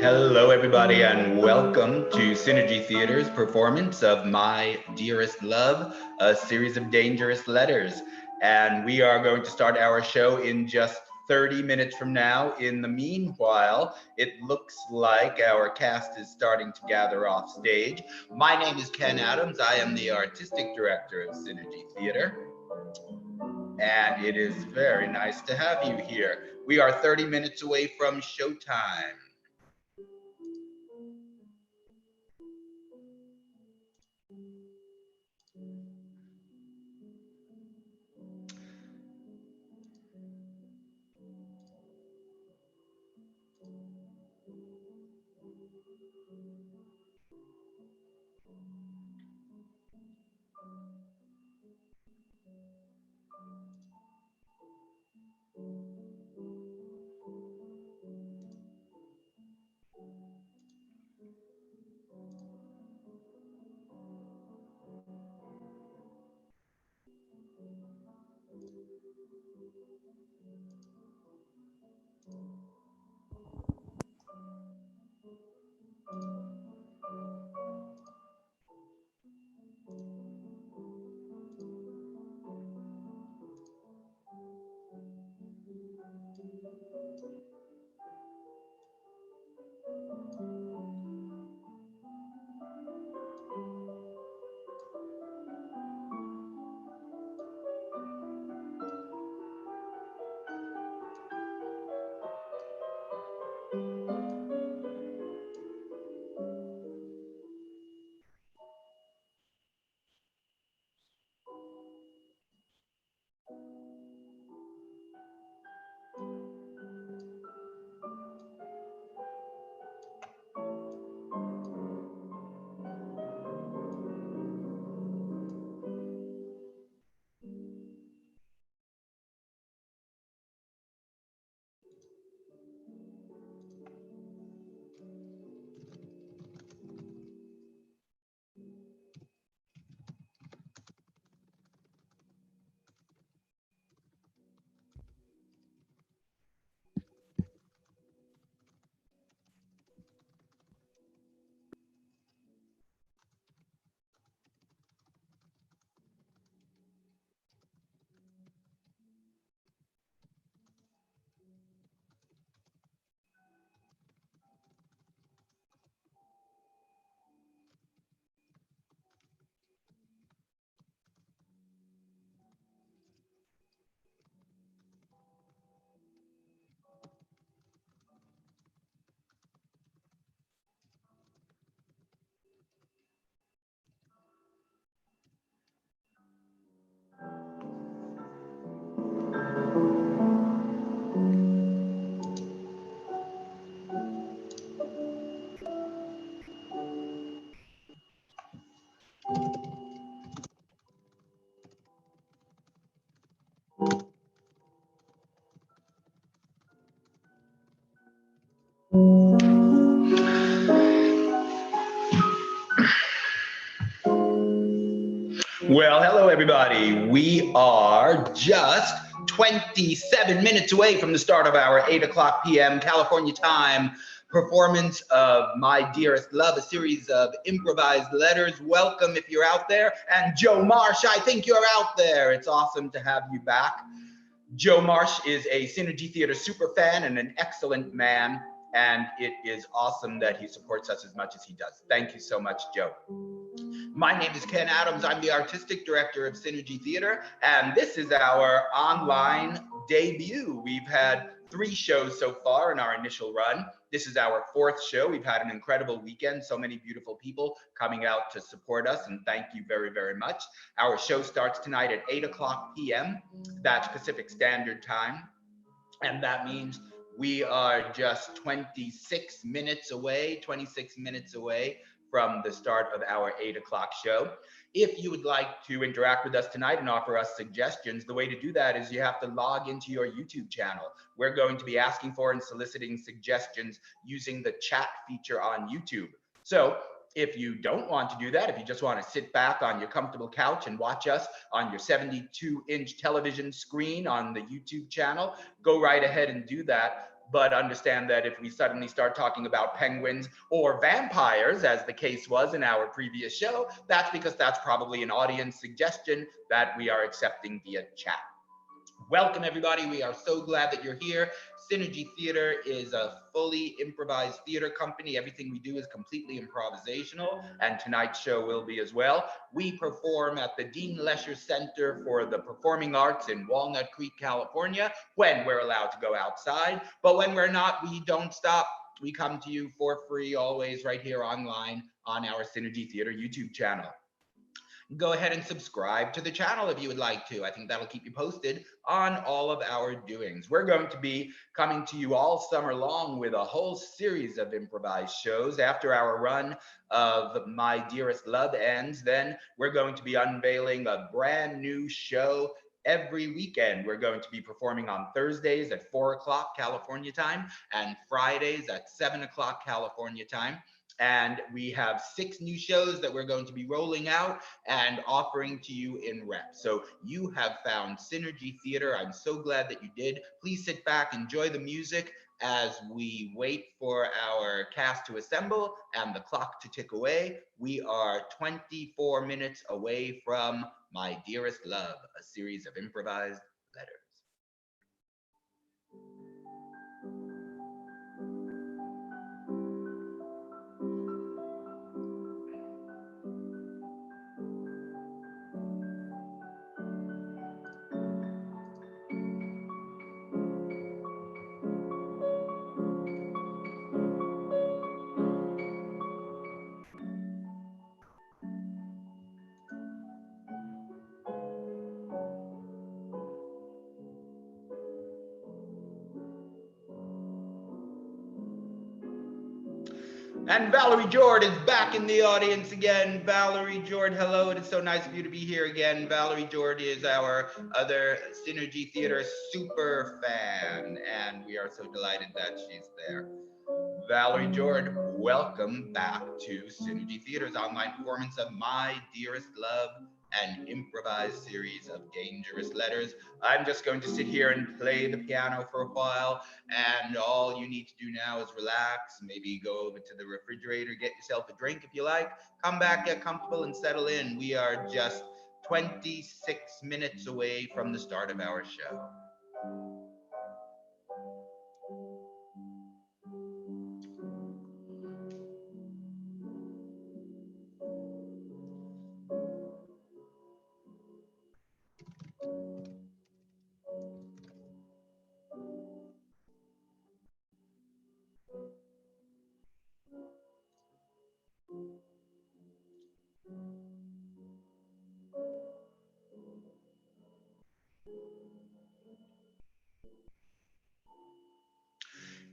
Hello, everybody, and welcome to Synergy Theater's performance of My Dearest Love, a series of dangerous letters. And we are going to start our show in just 30 minutes from now. In the meanwhile, it looks like our cast is starting to gather off stage. My name is Ken Adams. I am the artistic director of Synergy Theater. And it is very nice to have you here. We are 30 minutes away from showtime. Well, hello, everybody. We are just 27 minutes away from the start of our 8 o'clock p.m. California time performance of My Dearest Love, a series of improvised letters. Welcome if you're out there. And Joe Marsh, I think you're out there. It's awesome to have you back. Joe Marsh is a Synergy Theater superfan and an excellent man. And it is awesome that he supports us as much as he does. Thank you so much, Joe. My name is Ken Adams. I'm the artistic director of Synergy Theater, and this is our online debut. We've had 3 shows so far in our initial run. This is our 4th show. We've had an incredible weekend, so many beautiful people coming out to support us, and thank you very, very much. Our show starts tonight at 8 o'clock p.m. That's Pacific Standard Time, and that means we are just 26 minutes away from the start of our 8 o'clock show. If you would like to interact with us tonight and offer us suggestions, the way to do that is you have to log into your YouTube channel. We're going to be asking for and soliciting suggestions using the chat feature on YouTube. So if you don't want to do that, if you just want to sit back on your comfortable couch and watch us on your 72-inch television screen on the YouTube channel, go right ahead and do that. But understand that if we suddenly start talking about penguins or vampires, as the case was in our previous show, that's because that's probably an audience suggestion that we are accepting via chat. Welcome, everybody. We are so glad that you're here. Synergy Theater is a fully improvised theater company. Everything we do is completely improvisational, and tonight's show will be as well. We perform at the Dean Lesher Center for the Performing Arts in Walnut Creek, California, when we're allowed to go outside. But when we're not, we don't stop. We come to you for free, always right here online on our Synergy Theater YouTube channel. Go ahead and subscribe to the channel if you would like to. I think that'll keep you posted on all of our doings. We're going to be coming to you all summer long with a whole series of improvised shows. After our run of My Dearest Love ends, then we're going to be unveiling a brand new show every weekend. We're going to be performing on Thursdays at 4 o'clock California time and Fridays at 7 o'clock California time. And we have 6 new shows that we're going to be rolling out and offering to you in rep. So you have found Synergy Theater. I'm so glad that you did. Please sit back, enjoy the music as we wait for our cast to assemble and the clock to tick away. We are 24 minutes away from My Dearest Love, a series of improvised letters. And Valerie Jord is back in the audience again. Valerie Jord, hello. It is so nice of you to be here again. Valerie Jord is our other Synergy Theater super fan, and we are so delighted that she's there. Valerie Jord, welcome back to Synergy Theater's online performance of My Dearest Love, an improvised series of dangerous letters. I'm just going to sit here and play the piano for a while, and all you need to do now is relax, maybe go over to the refrigerator, get yourself a drink if you like, come back, get comfortable, and settle in. We are just 26 minutes away from the start of our show.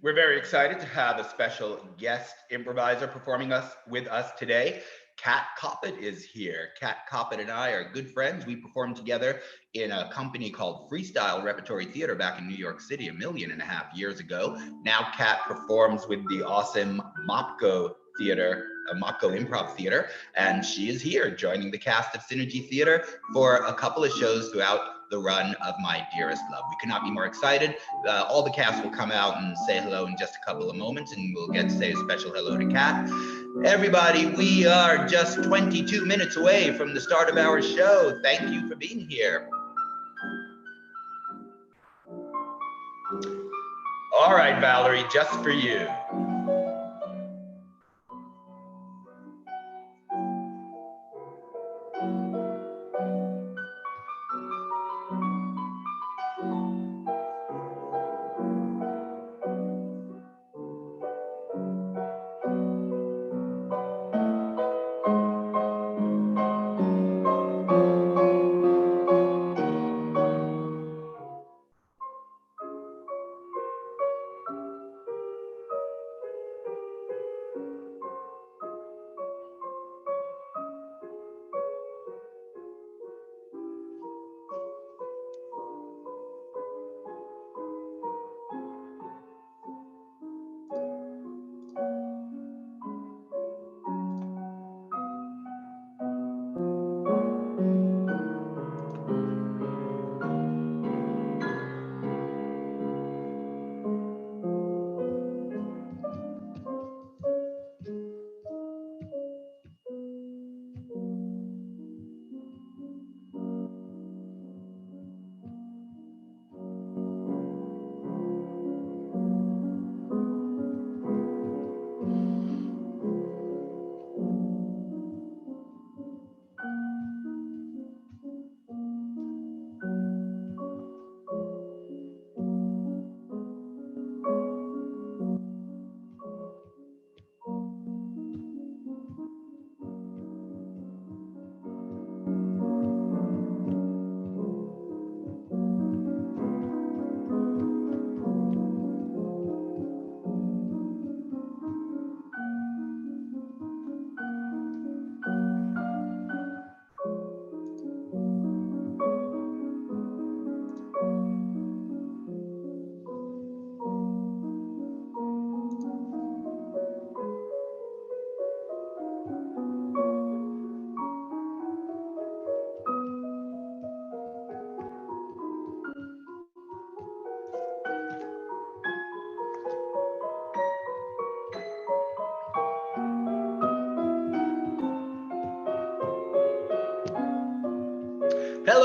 We're very excited to have a special guest improviser performing with us today. Kat Coppett is here. Kat Coppett and I are good friends. We performed together in a company called Freestyle Repertory Theater back in New York City 1.5 million years ago. Now Kat performs with the awesome Mopco Theater, Mopco Improv Theater, and she is here joining the cast of Synergy Theater for a couple of shows throughout the run of My Dearest Love. We could not be more excited. All the cast will come out and say hello in just a couple of moments, and we'll get to say a special hello to Kat. Everybody, we are just 22 minutes away from the start of our show. Thank you for being here. All right, Valerie, just for you.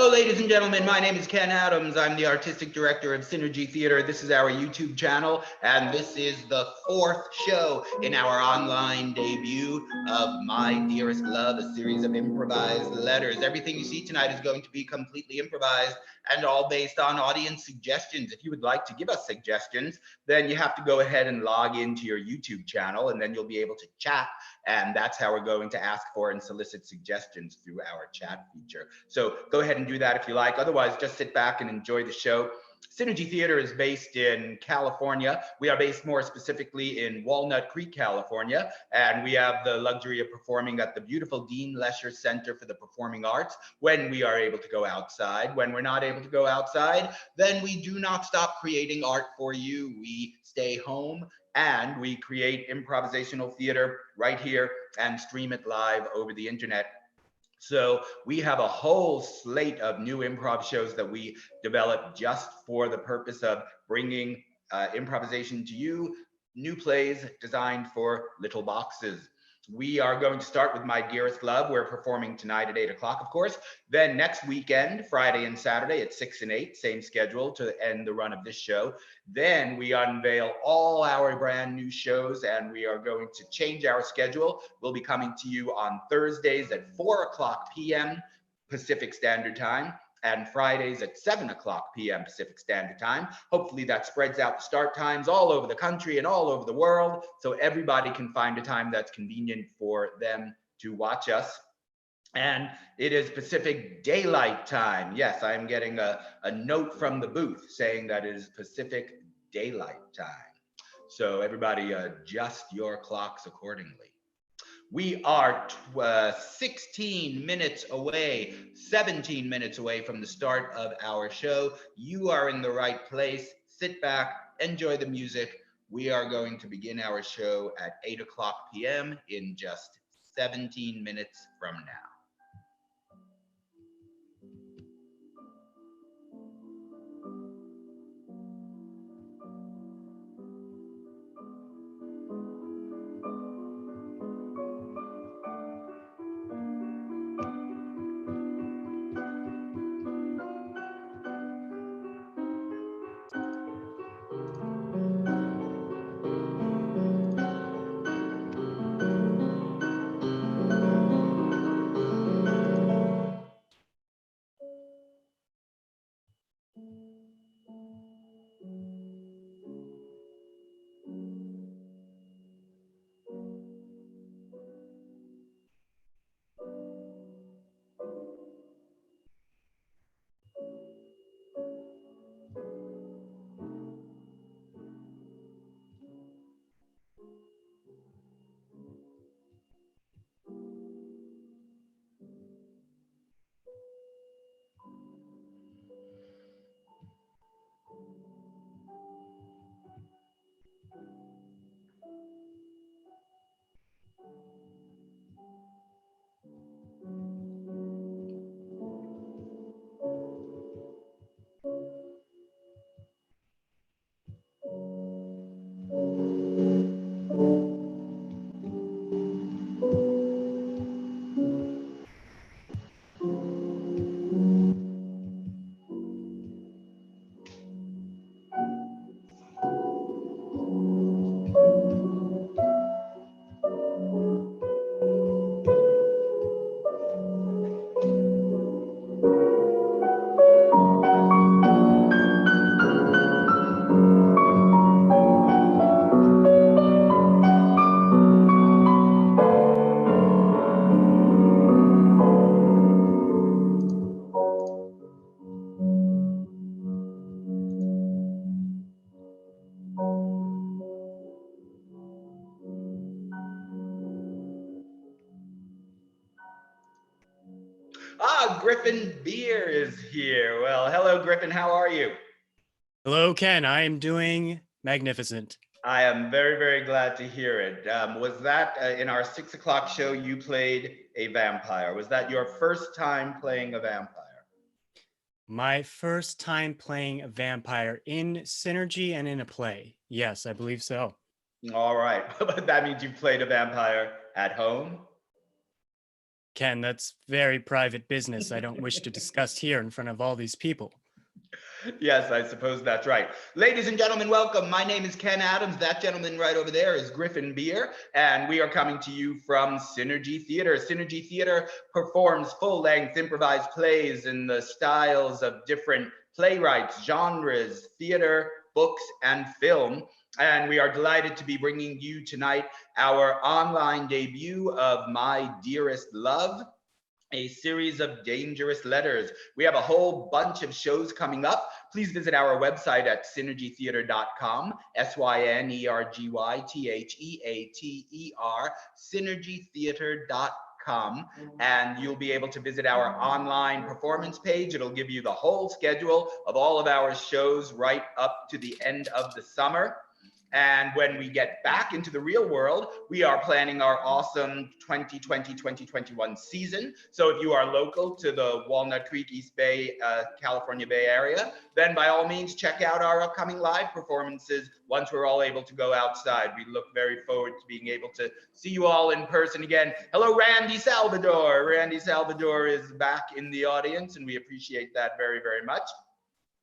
Hello, ladies and gentlemen. My name is Ken Adams. I'm the artistic director of Synergy Theater. This is our YouTube channel, and this is the 4th show in our online debut of My Dearest Love, a series of improvised letters. Everything you see tonight is going to be completely improvised and all based on audience suggestions. If you would like to give us suggestions, then you have to go ahead and log into your YouTube channel, and then you'll be able to chat. And that's how we're going to ask for and solicit suggestions through our chat feature. So go ahead and do that if you like. Otherwise, just sit back and enjoy the show. Synergy Theater is based in California. We are based more specifically in Walnut Creek, California, and we have the luxury of performing at the beautiful Dean Lesher Center for the Performing Arts when we are able to go outside. When we're not able to go outside, then we do not stop creating art for you. We stay home and we create improvisational theater right here and stream it live over the internet. So we have a whole slate of new improv shows that we developed just for the purpose of bringing improvisation to you, new plays designed for little boxes. We are going to start with My Dearest Love. We're performing tonight at 8 o'clock, of course. Then next weekend, Friday and Saturday at 6 and 8, same schedule to end the run of this show. Then we unveil all our brand new shows, and we are going to change our schedule. We'll be coming to you on Thursdays at 4 o'clock p.m. Pacific Standard Time, and Fridays at 7 o'clock p.m. Pacific Standard Time. Hopefully that spreads out the start times all over the country and all over the world, so everybody can find a time that's convenient for them to watch us. And it is Pacific Daylight Time. Yes, I'm getting a note from the booth saying that it is Pacific Daylight Time. So everybody adjust your clocks accordingly. We are 16 minutes away, 17 minutes away from the start of our show. You are in the right place. Sit back, enjoy the music. We are going to begin our show at 8 o'clock p.m. in just 17 minutes from now. Griffin Beer is here. Well, hello, Griffin. How are you? Hello, Ken. I am doing magnificent. I am very, very glad to hear it. Was that in our 6 o'clock show, you played a vampire? Was that your first time playing a vampire? My first time playing a vampire in Synergy and in a play. Yes, I believe so. All right. But that means you played a vampire at home? Ken, that's very private business I don't wish to discuss here in front of all these people. Yes, I suppose that's right. Ladies and gentlemen, welcome. My name is Ken Adams. That gentleman right over there is Griffin Beer, and we are coming to you from Synergy Theater. Synergy Theater performs full-length improvised plays in the styles of different playwrights, genres, theater, books, and film. And we are delighted to be bringing you tonight our online debut of My Dearest Love, a series of dangerous letters. We have a whole bunch of shows coming up. Please visit our website at synergytheater.com, SYNERGYTHEATER, synergytheater.com, and you'll be able to visit our online performance page. It'll give you the whole schedule of all of our shows right up to the end of the summer. And when we get back into the real world, we are planning our awesome 2020-2021 season. So if you are local to the Walnut Creek, East Bay, California Bay Area, then by all means, check out our upcoming live performances once we're all able to go outside. We look very forward to being able to see you all in person again. Hello, Randy Salvador. Randy Salvador is back in the audience, and we appreciate that very, very much.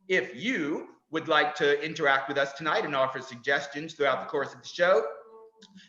If you would like to interact with us tonight and offer suggestions throughout the course of the show,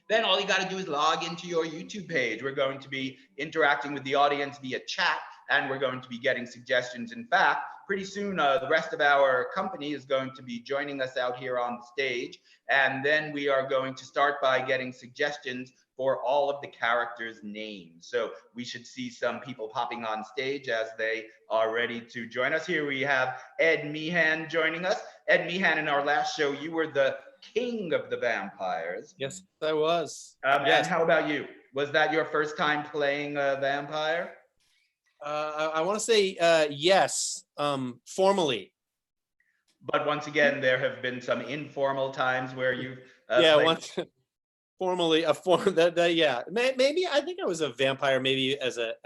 then all you got to do is log into your YouTube page. We're going to be interacting with the audience via chat, and we're going to be getting suggestions. In fact, pretty soon, the rest of our company is going to be joining us out here on the stage, and then we are going to start by getting suggestions for all of the characters' names. So we should see some people popping on stage as they are ready to join us. Here we have Ed Meehan joining us. Ed Meehan, in our last show, you were the king of the vampires. Yes, I was. Yes. And how about you? Was that your first time playing a vampire? I want to say yes, formally. But once again, there have been some informal times where you've formally yeah, maybe I think I was a vampire maybe as a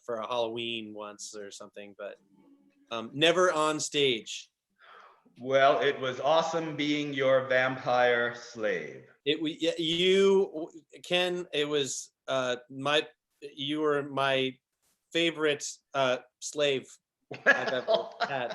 for a Halloween once or something, but never on stage. Well, it was awesome being your vampire slave. You Ken, it was you were my favorite slave I've ever had.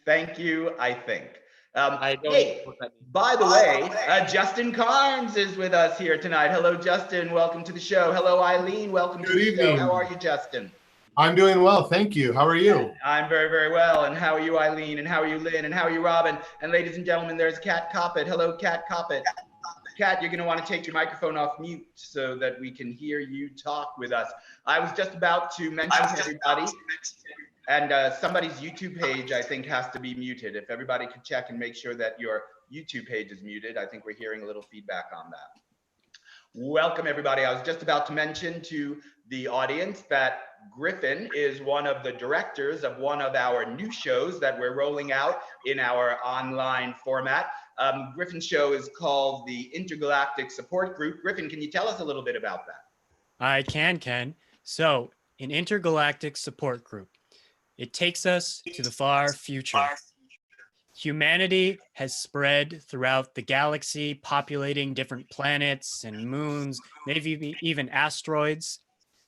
Thank you, I think. I don't hey, know what that means. by the way, Justin Carnes is with us here tonight. Hello, Justin. Welcome to the show. Hello, Eileen. Welcome to the show. How are you, Justin? I'm doing well, thank you. How are you? I'm very, very well. And how are you, Eileen? And how are you, Lynn? And how are you, Robin? And ladies and gentlemen, there's Kat Coppett. Hello, Kat Coppett. Kat, you're going to want to take your microphone off mute so that we can hear you talk with us. I was just about to mention to everybody, and somebody's YouTube page, I think, has to be muted. If everybody could check and make sure that your YouTube page is muted, I think we're hearing a little feedback on that. Welcome, everybody. I was just about to mention to the audience that Griffin is one of the directors of one of our new shows that we're rolling out in our online format. Griffin's show is called the Intergalactic Support Group. Griffin, can you tell us a little bit about that? I can, Ken. So, an intergalactic support group. It takes us to the far future. Humanity has spread throughout the galaxy, populating different planets and moons, maybe even asteroids.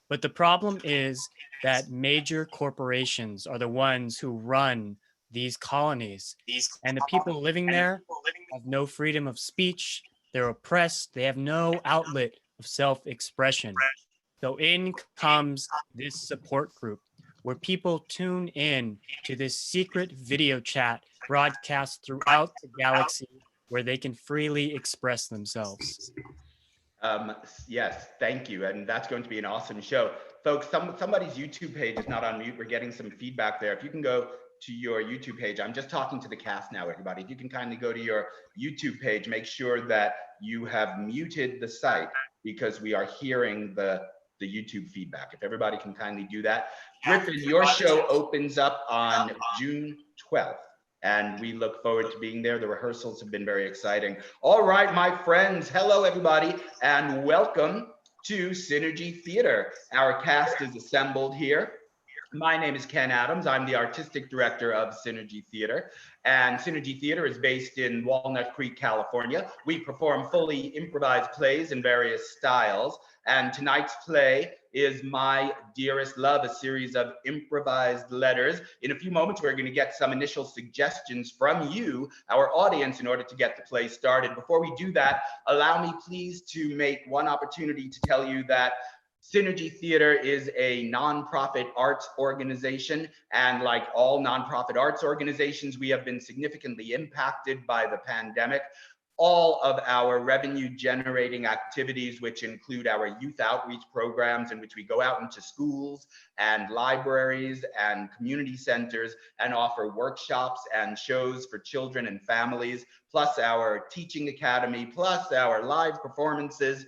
But the problem is that major corporations are the ones who run these colonies. And the people living there have no freedom of speech. They're oppressed. They have no outlet of self-expression. So in comes this support group where people tune in to this secret video chat broadcast throughout the galaxy where they can freely express themselves. Yes, thank you. And that's going to be an awesome show. Folks, somebody's YouTube page is not on mute. We're getting some feedback there. If you can go to your YouTube page, I'm just talking to the cast now, everybody. If you can kindly go to your YouTube page, make sure that you have muted the site because we are hearing the YouTube feedback. If everybody can kindly do that. Griffin, your show opens up on June 12th. And we look forward to being there. The rehearsals have been very exciting. All right, my friends. Hello, everybody, and welcome to Synergy Theater. Our cast is assembled here. My name is Ken Adams. I'm the artistic director of Synergy Theater. And Synergy Theater is based in Walnut Creek, California. We perform fully improvised plays in various styles. And tonight's play is My Dearest Love, a series of improvised letters. In a few moments, we're going to get some initial suggestions from you, our audience, in order to get the play started. Before we do that, allow me please to make one opportunity to tell you that Synergy Theater is a nonprofit arts organization, and like all nonprofit arts organizations, we have been significantly impacted by the pandemic. All of our revenue generating activities, which include our youth outreach programs in which we go out into schools and libraries and community centers and offer workshops and shows for children and families, plus our teaching academy, plus our live performances,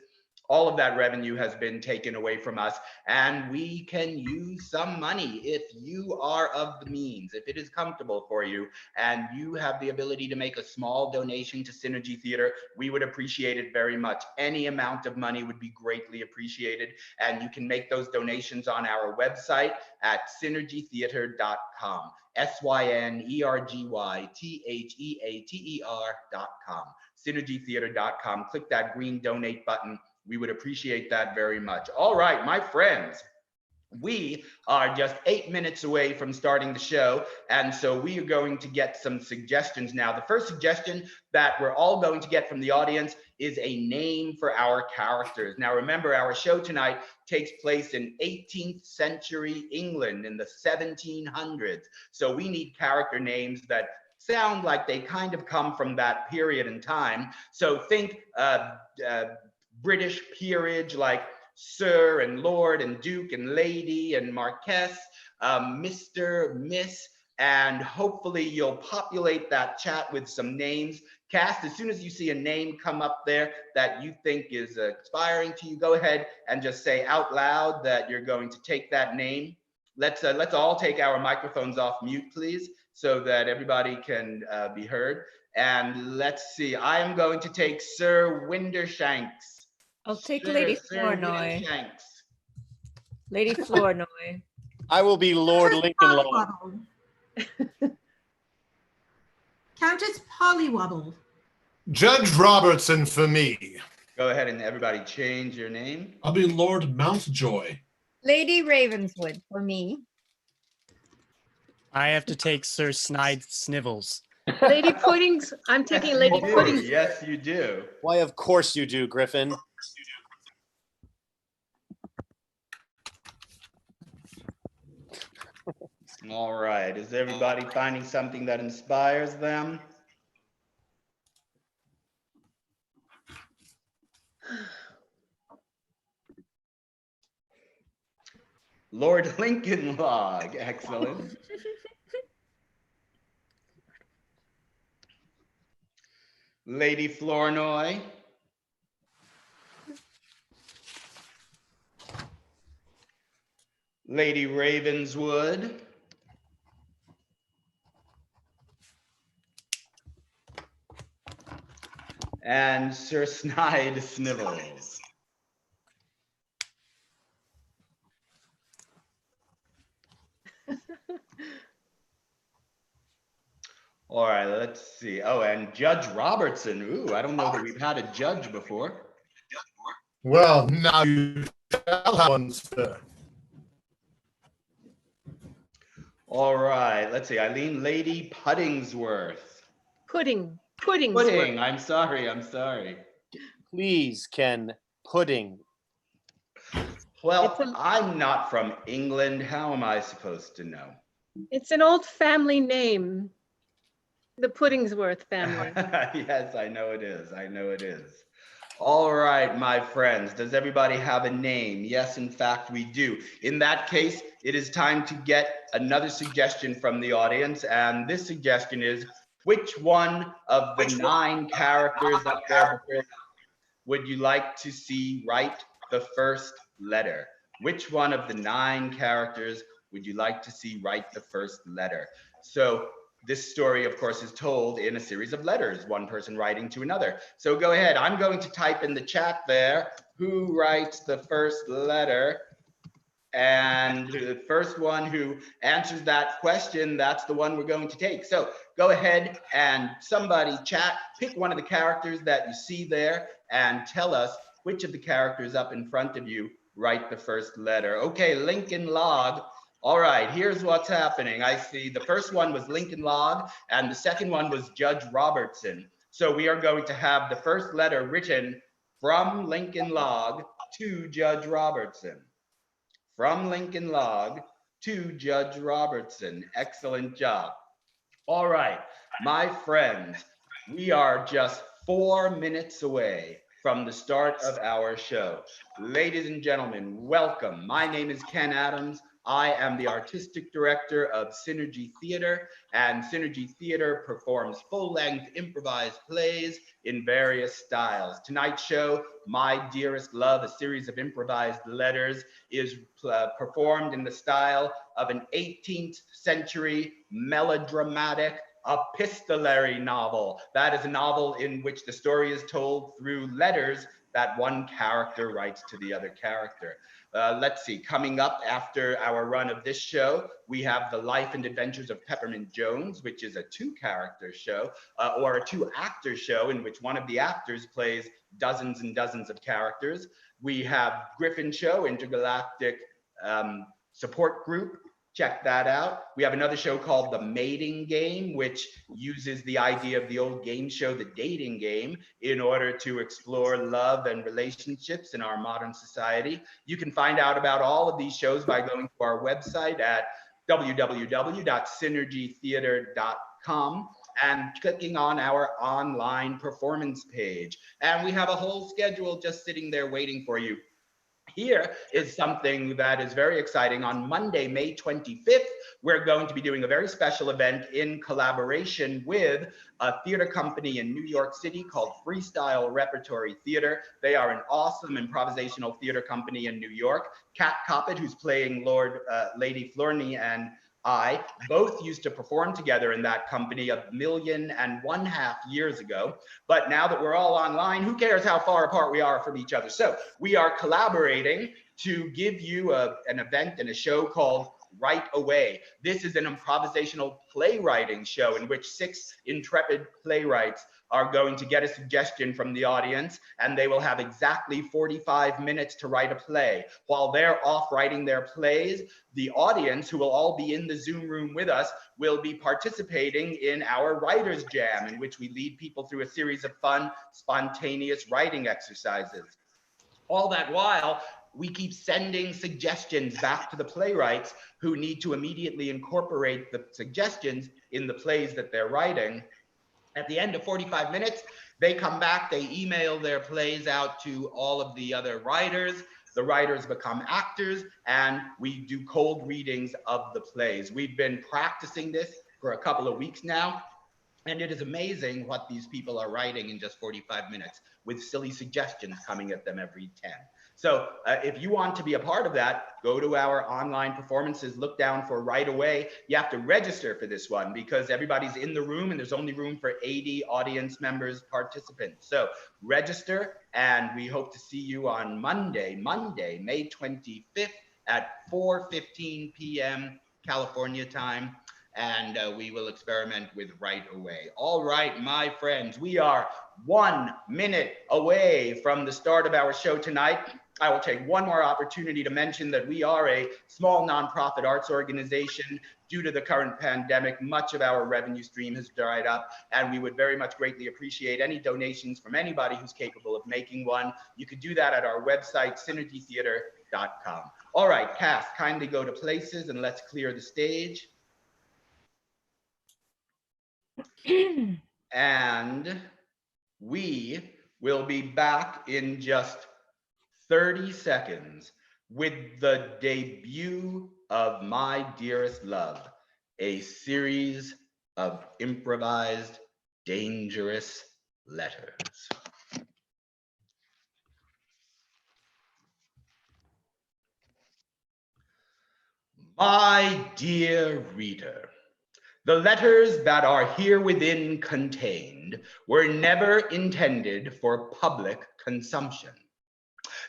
all of that revenue has been taken away from us, and we can use some money if you are of the means, if it is comfortable for you, and you have the ability to make a small donation to Synergy Theater. We would appreciate it very much. Any amount of money would be greatly appreciated, and you can make those donations on our website at synergytheater.com. synergytheater.com. synergytheater.com. Click that green donate button. We would appreciate that very much. All right, my friends, we are just 8 minutes away from starting the show, and so we are going to get some suggestions now. The first suggestion that we're all going to get from the audience is a name for our characters. Now, remember, our show tonight takes place in 18th century England in the 1700s. So we need character names that sound like they kind of come from that period in time. So think British peerage, like Sir and Lord and Duke and Lady and Marquess, Mr., Miss, and hopefully you'll populate that chat with some names. Cast, as soon as you see a name come up there that you think is inspiring to you, go ahead and just say out loud that you're going to take that name. Let's all take our microphones off mute, please, so that everybody can be heard. And let's see, I am going to take Sir Windershanks. I'll take Lady Flournoy. Lady Flournoy. I will be Lord Lincoln Law. Countess Pollywobble. Judge Robertson for me. Go ahead and everybody change your name. I'll be Lord Mountjoy. Lady Ravenswood for me. I have to take Sir Snide Snivels. Lady Puddings. I'm taking Lady Puddings. Yes, you do. Why, of course you do, Griffin. All right. Is everybody finding something that inspires them? Lord Lincoln Log. Excellent. Lady Flournoy. Lady Ravenswood. And Sir Snide Snivels. All right, let's see. Oh, and Judge Robertson. Ooh, I don't know that we've had a judge before. Well, now you shall have one, sir. All right, let's see. Eileen, Lady Puddingsworth. Pudding. Pudding. I'm sorry. Please, Ken. Pudding. Well, I'm not from England. How am I supposed to know? It's an old family name. The Puddingsworth family. Yes, I know it is. All right, my friends. Does everybody have a name? Yes, in fact, we do. In that case, it is time to get another suggestion from the audience. And this suggestion is, which one of the 9 characters up there would you like to see write the first letter? Which one of the 9 characters would you like to see write the first letter? So this story, of course, is told in a series of letters, one person writing to another. So go ahead. I'm going to type in the chat there, who writes the first letter And the first one who answers that question, that's the one we're going to take. So go ahead and somebody chat, pick one of the characters that you see there and tell us which of the characters up in front of you write the first letter. Okay, Lincoln Log. All right, here's what's happening. I see the first one was Lincoln Log and the second one was Judge Robertson. So we are going to have the first letter written from Lincoln Log to Judge Robertson. From Lincoln Log to Judge Robertson. Excellent job. All right, my friends, we are just 4 minutes away from the start of our show. Ladies and gentlemen, welcome. My name is Ken Adams. I am the artistic director of Synergy Theater, and Synergy Theater performs full-length improvised plays in various styles. Tonight's show, My Dearest Love, a series of improvised letters, is performed in the style of an 18th century melodramatic epistolary novel. That is a novel in which the story is told through letters that one character writes to the other character. Let's see, coming up after our run of this show, we have The Life and Adventures of Peppermint Jones, which is a 2-character show, or a 2-actor show in which one of the actors plays dozens and dozens of characters. We have Griffin Show, Intergalactic support group. Check that out. We have another show called The Mating Game, which uses the idea of the old game show, The Dating Game, in order to explore love and relationships in our modern society. You can find out about all of these shows by going to our website at www.synergytheater.com and clicking on our online performance page. And we have a whole schedule just sitting there waiting for you. Here is something that is very exciting. On Monday, May 25th, we're going to be doing a very special event in collaboration with a theater company in New York City called Freestyle Repertory Theater. They are an awesome improvisational theater company in New York. Kat Coppett, who's playing Lady Florney, and I both used to perform together in that company 1.5 million years ago. But now that we're all online, who cares how far apart we are from each other? So we are collaborating to give you an event and a show called Right Away. This is an improvisational playwriting show in which 6 intrepid playwrights are going to get a suggestion from the audience, and they will have exactly 45 minutes to write a play. While they're off writing their plays, the audience, who will all be in the Zoom room with us, will be participating in our Writer's Jam, in which we lead people through a series of fun, spontaneous writing exercises. All that while, we keep sending suggestions back to the playwrights who need to immediately incorporate the suggestions in the plays that they're writing. At the end of 45 minutes, they come back, they email their plays out to all of the other writers. The writers become actors, and we do cold readings of the plays. We've been practicing this for a couple of weeks now, and it is amazing what these people are writing in just 45 minutes with silly suggestions coming at them every 10. So if you want to be a part of that, go to our online performances, look down for Right Away. You have to register for this one because everybody's in the room and there's only room for 80 audience members, participants. So register, and we hope to see you on Monday, May 25th at 4:15 p.m. California time. And we will experiment with Right Away. All right, my friends, we are 1 minute away from the start of our show tonight. I will take one more opportunity to mention that we are a small nonprofit arts organization. Due to the current pandemic, much of our revenue stream has dried up, and we would very much greatly appreciate any donations from anybody who's capable of making one. You could do that at our website, synergytheater.com. All right, cast, kindly go to places and let's clear the stage. And we will be back in just 30 seconds with the debut of My Dearest Love, a series of improvised, dangerous letters. My dear reader, the letters that are here within contained were never intended for public consumption.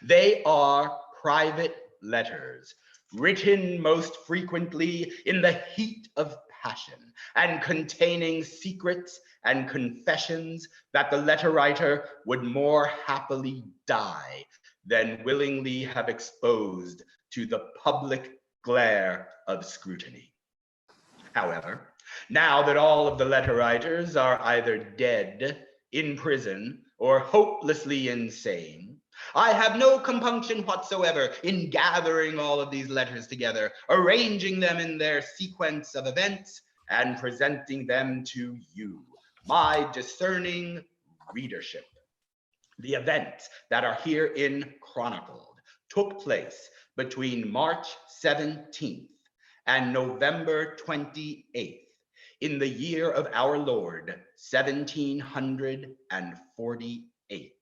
They are private letters written most frequently in the heat of passion, and containing secrets and confessions that the letter writer would more happily die than willingly have exposed to the public glare of scrutiny. However, now that all of the letter writers are either dead, in prison, or hopelessly insane, I have no compunction whatsoever in gathering all of these letters together, arranging them in their sequence of events, and presenting them to you, my discerning readership. The events that are herein chronicled took place between March 17th and November 28th in the year of our Lord, 1748.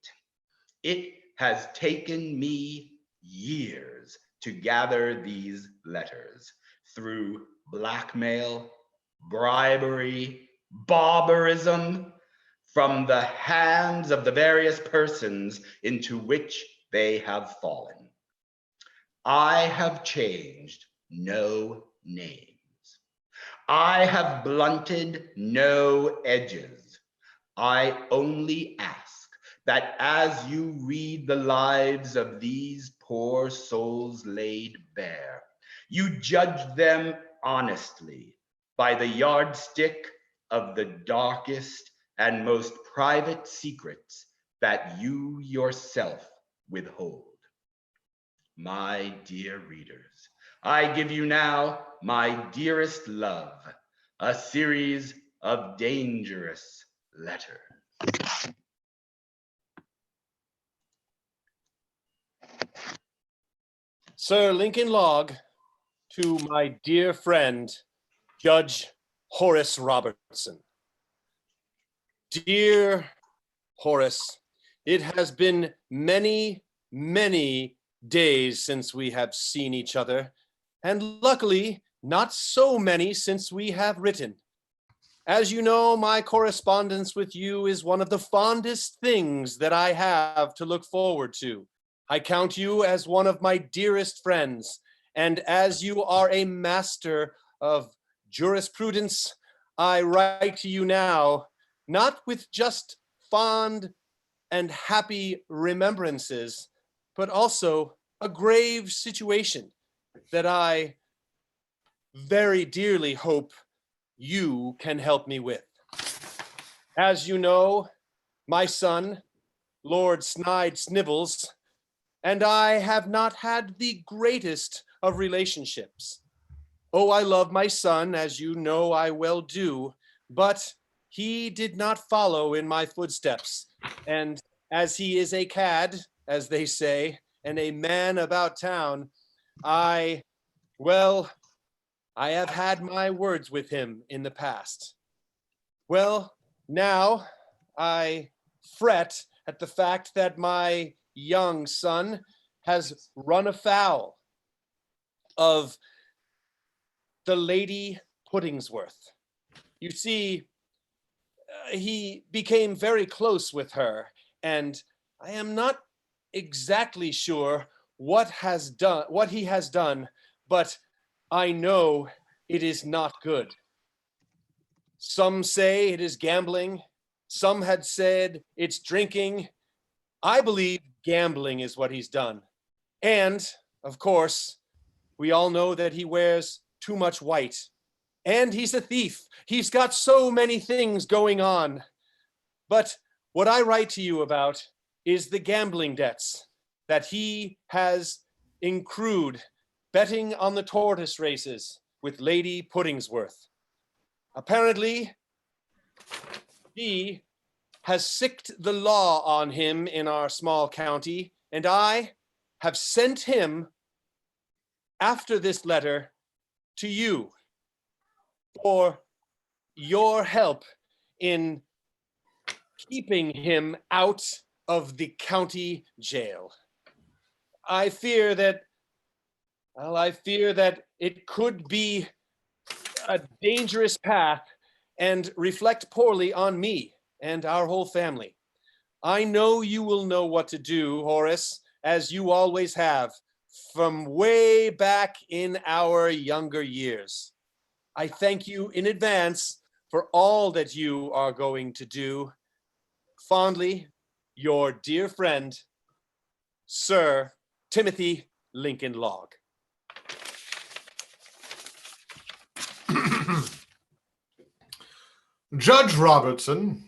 It has taken me years to gather these letters through blackmail, bribery, barbarism, from the hands of the various persons into which they have fallen. I have changed no names. I have blunted no edges. I only ask that as you read the lives of these poor souls laid bare, you judge them honestly by the yardstick of the darkest and most private secrets that you yourself withhold. My dear readers, I give you now my dearest love, a series of dangerous letters. Sir Lincoln Log, to my dear friend, Judge Horace Robertson. Dear Horace, it has been many, many days since we have seen each other, and luckily not so many since we have written. As you know, my correspondence with you is one of the fondest things that I have to look forward to. I count you as one of my dearest friends, and as you are a master of jurisprudence, I write to you now, not with just fond and happy remembrances, but also a grave situation that I very dearly hope you can help me with. As you know, my son, Lord Snide Snivels, and I have not had the greatest of relationships. Oh, I love my son, as you know I well do, but he did not follow in my footsteps, and as he is a cad, as they say, and a man about town, I have had my words with him in the past. Well, now I fret at the fact that my young son has run afoul of the Lady Puddingsworth. You see, he became very close with her, and I am not exactly sure what he has done, but I know it is not good. Some say it is gambling. Some had said it's drinking. I believe gambling is what he's done. And, of course, we all know that he wears too much white. And he's a thief. He's got so many things going on. But what I write to you about is the gambling debts that he has accrued betting on the tortoise races with Lady Puddingsworth. Apparently, he has sicked the law on him in our small county, and I have sent him after this letter to you for your help in keeping him out of the county jail. I fear that it could be a dangerous path and reflect poorly on me and our whole family. I know you will know what to do, Horace, as you always have, from way back in our younger years. I thank you in advance for all that you are going to do. Fondly, your dear friend, Sir Timothy Lincoln Log. Judge Robertson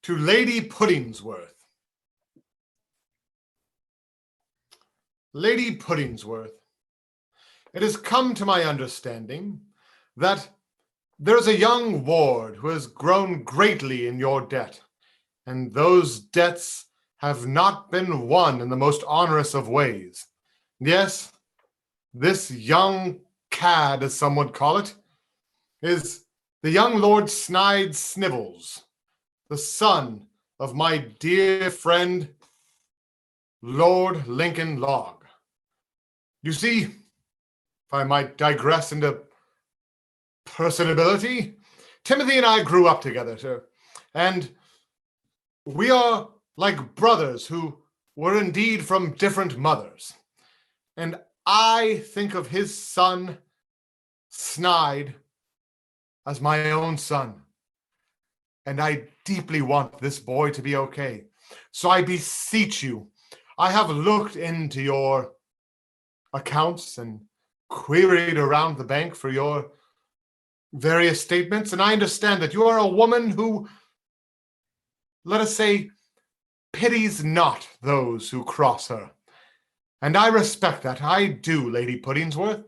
to Lady Puddingsworth. Lady Puddingsworth, it has come to my understanding that there is a young ward who has grown greatly in your debt, and those debts have not been won in the most onerous of ways. Yes, this young cad, as some would call it, is the young Lord Snide Snivels, the son of my dear friend, Lord Lincoln Log. You see, if I might digress into personability, Timothy and I grew up together, sir, and we are like brothers who were indeed from different mothers. And I think of his son, Snide, as my own son. And I deeply want this boy to be okay. So I beseech you, I have looked into your accounts and queried around the bank for your various statements, and I understand that you are a woman who, let us say, pities not those who cross her. And I respect that. I do, Lady Puddingsworth.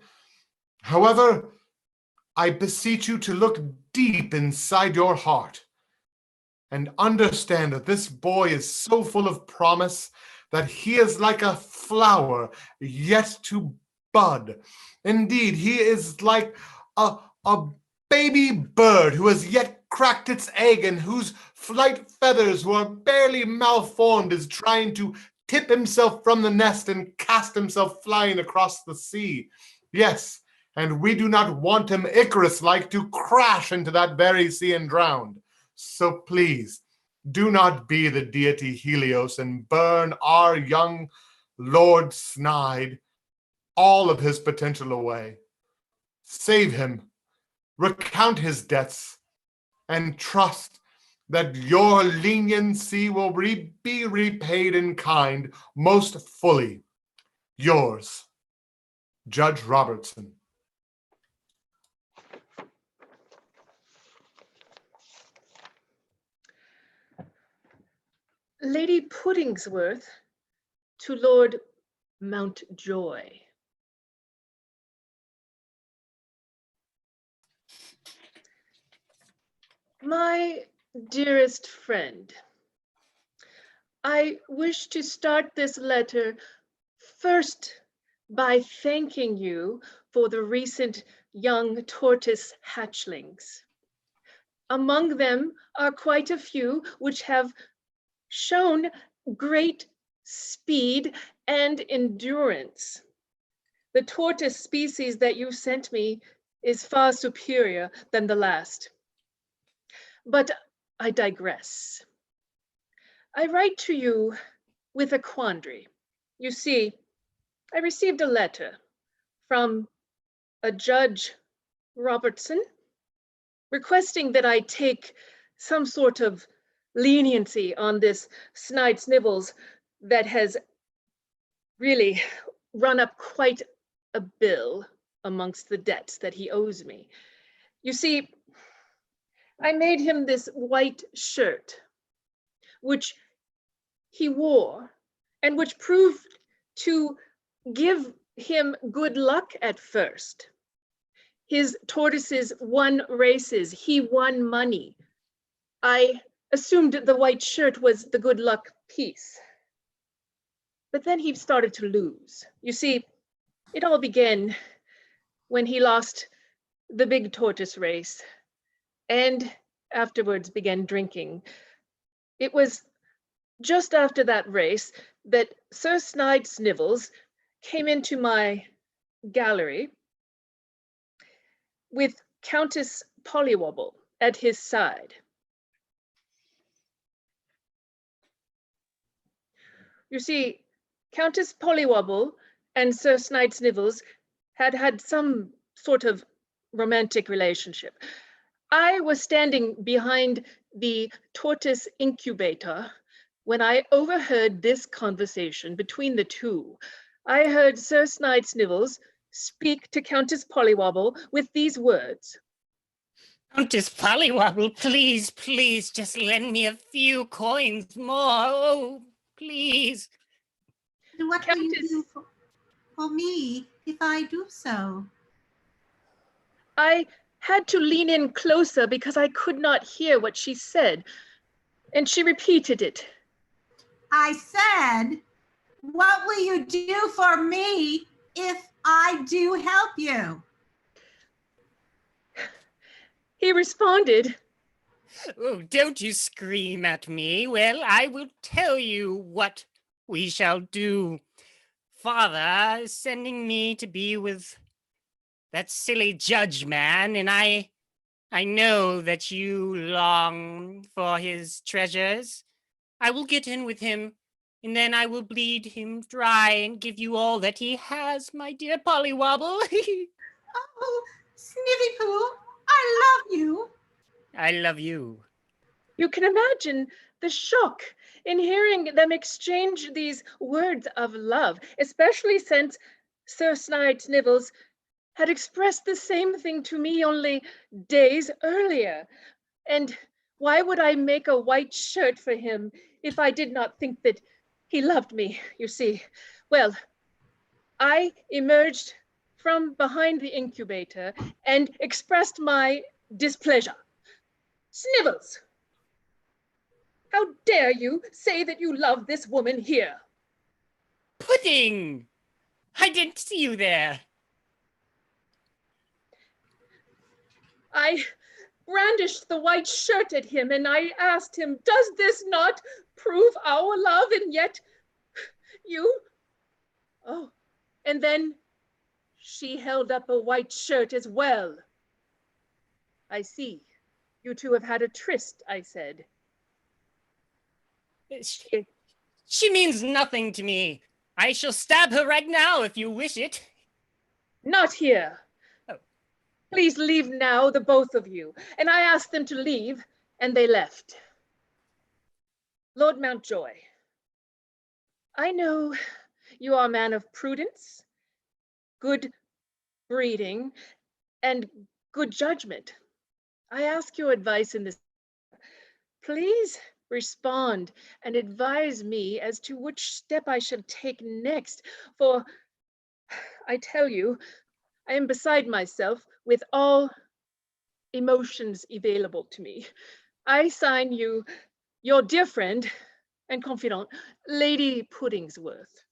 However, I beseech you to look deep inside your heart and understand that this boy is so full of promise that he is like a flower yet to bud. Indeed, he is like a baby bird who has yet cracked its egg and whose flight feathers, who are barely malformed, is trying to tip himself from the nest and cast himself flying across the sea. Yes, and we do not want him Icarus-like to crash into that very sea and drown. So please, do not be the deity Helios and burn our young Lord Snide all of his potential away. Save him, recount his debts, and trust that your leniency will be repaid in kind most fully. Yours, Judge Robertson. Lady Puddingsworth to Lord Mountjoy. My dearest friend, I wish to start this letter first by thanking you for the recent young tortoise hatchlings. Among them are quite a few which have shown great speed and endurance. The tortoise species that you sent me is far superior than the last. But I digress. I write to you with a quandary. You see, I received a letter from a Judge Robertson requesting that I take some sort of leniency on this Snide Snivels that has really run up quite a bill amongst the debts that he owes me. You see, I made him this white shirt, which he wore, and which proved to give him good luck at first. His tortoises won races, he won money. I assumed the white shirt was the good luck piece. But then he started to lose. You see, it all began when he lost the big tortoise race and afterwards began drinking. It was just after that race that Sir Snide Snivels came into my gallery with Countess Pollywobble at his side. You see, Countess Pollywobble and Sir Snide Snivels had some sort of romantic relationship. I was standing behind the tortoise incubator when I overheard this conversation between the two. I heard Sir Snide Snivels speak to Countess Pollywobble with these words. Countess Pollywobble, please, please, just lend me a few coins more. Oh, please. And what will you Countess- do for me if I do so? I had to lean in closer because I could not hear what she said, and she repeated it. I said, what will you do for me if I do help you? He responded, Oh, don't you scream at me. Well, I will tell you what we shall do. Father is sending me to be with that silly judge man, and I know that you long for his treasures. I will get in with him, and then I will bleed him dry and give you all that he has, my dear Pollywobble. Oh, Sniffy Poo, I love you. I love you. you can imagine the shock in hearing them exchange these words of love, especially since Sir Snide Snivels had expressed the same thing to me only days earlier. And why would I make a white shirt for him if I did not think that he loved me, you see? Well, I emerged from behind the incubator and expressed my displeasure. Snivels, how dare you say that you love this woman here? Pudding! I didn't see you there. I brandished the white shirt at him and I asked him, does this not prove our love? And yet you, oh, and then she held up a white shirt as well. I see. You two have had a tryst, I said. She means nothing to me. I shall stab her right now if you wish it. Not here. Oh. Please leave now, the both of you. And I asked them to leave, and they left. Lord Mountjoy, I know you are a man of prudence, good breeding, and good judgment. I ask your advice in this. Please respond and advise me as to which step I should take next, for I tell you, I am beside myself with all emotions available to me. I sign you, your dear friend and confidant, Lady Puddingsworth.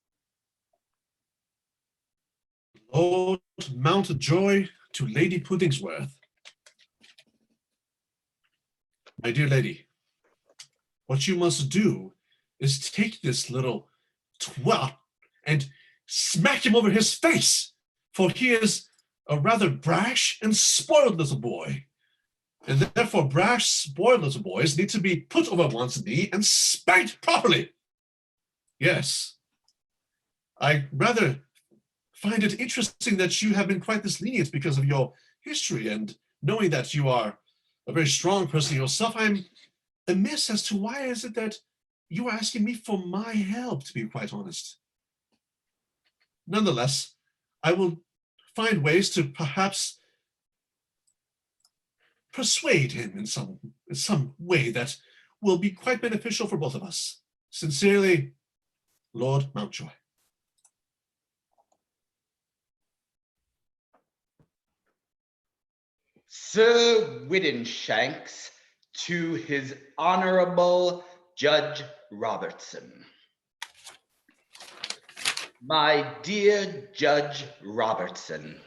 Lord Mountjoy to Lady Puddingsworth. My dear lady, what you must do is take this little twat and smack him over his face, for he is a rather brash and spoiled little boy. And therefore brash, spoiled little boys need to be put over one's knee and spanked properly. Yes. I rather find it interesting that you have been quite this lenient because of your history, and knowing that you are a very strong person yourself, I'm amiss as to why is it that you are asking me for my help, to be quite honest. Nonetheless, I will find ways to perhaps persuade him in some way that will be quite beneficial for both of us. Sincerely, Lord Mountjoy. Sir Whiddenshanks to his Honorable Judge Robertson. My dear Judge Robertson,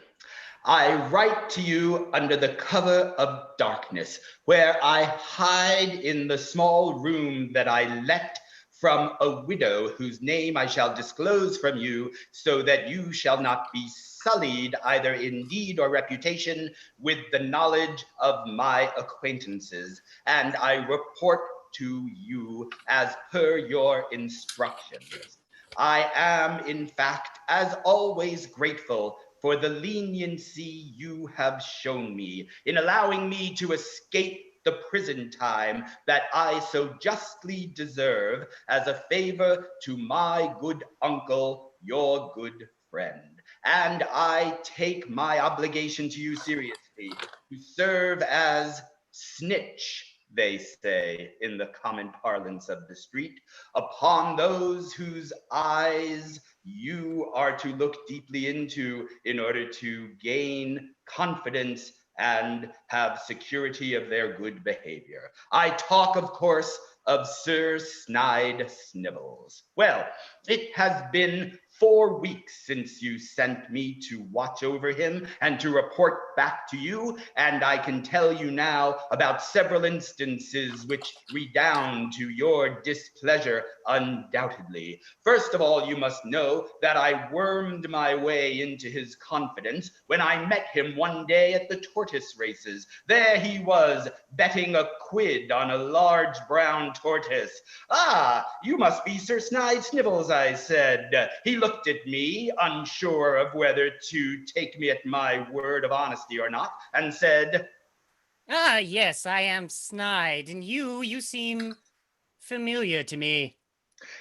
I write to you under the cover of darkness, where I hide in the small room that I let from a widow whose name I shall disclose from you, so that you shall not be sullied either in deed or reputation with the knowledge of my acquaintances, and I report to you as per your instructions. I am, in fact, as always grateful for the leniency you have shown me in allowing me to escape the prison time that I so justly deserve as a favor to my good uncle, your good friend. And I take my obligation to you seriously to serve as snitch, they say in the common parlance of the street, upon those whose eyes you are to look deeply into in order to gain confidence and have security of their good behavior. I talk, of course, of Sir Snide Snivels. Well, it has been 4 weeks since you sent me to watch over him and to report back to you, and I can tell you now about several instances which redound to your displeasure undoubtedly. First of all, you must know that I wormed my way into his confidence when I met him one day at the tortoise races. There he was, betting a quid on a large brown tortoise. "Ah, you must be Sir Snide Snivels," I said. He looked at me, unsure of whether to take me at my word of honesty or not, and said, Ah, yes, I am Snide, and you seem familiar to me.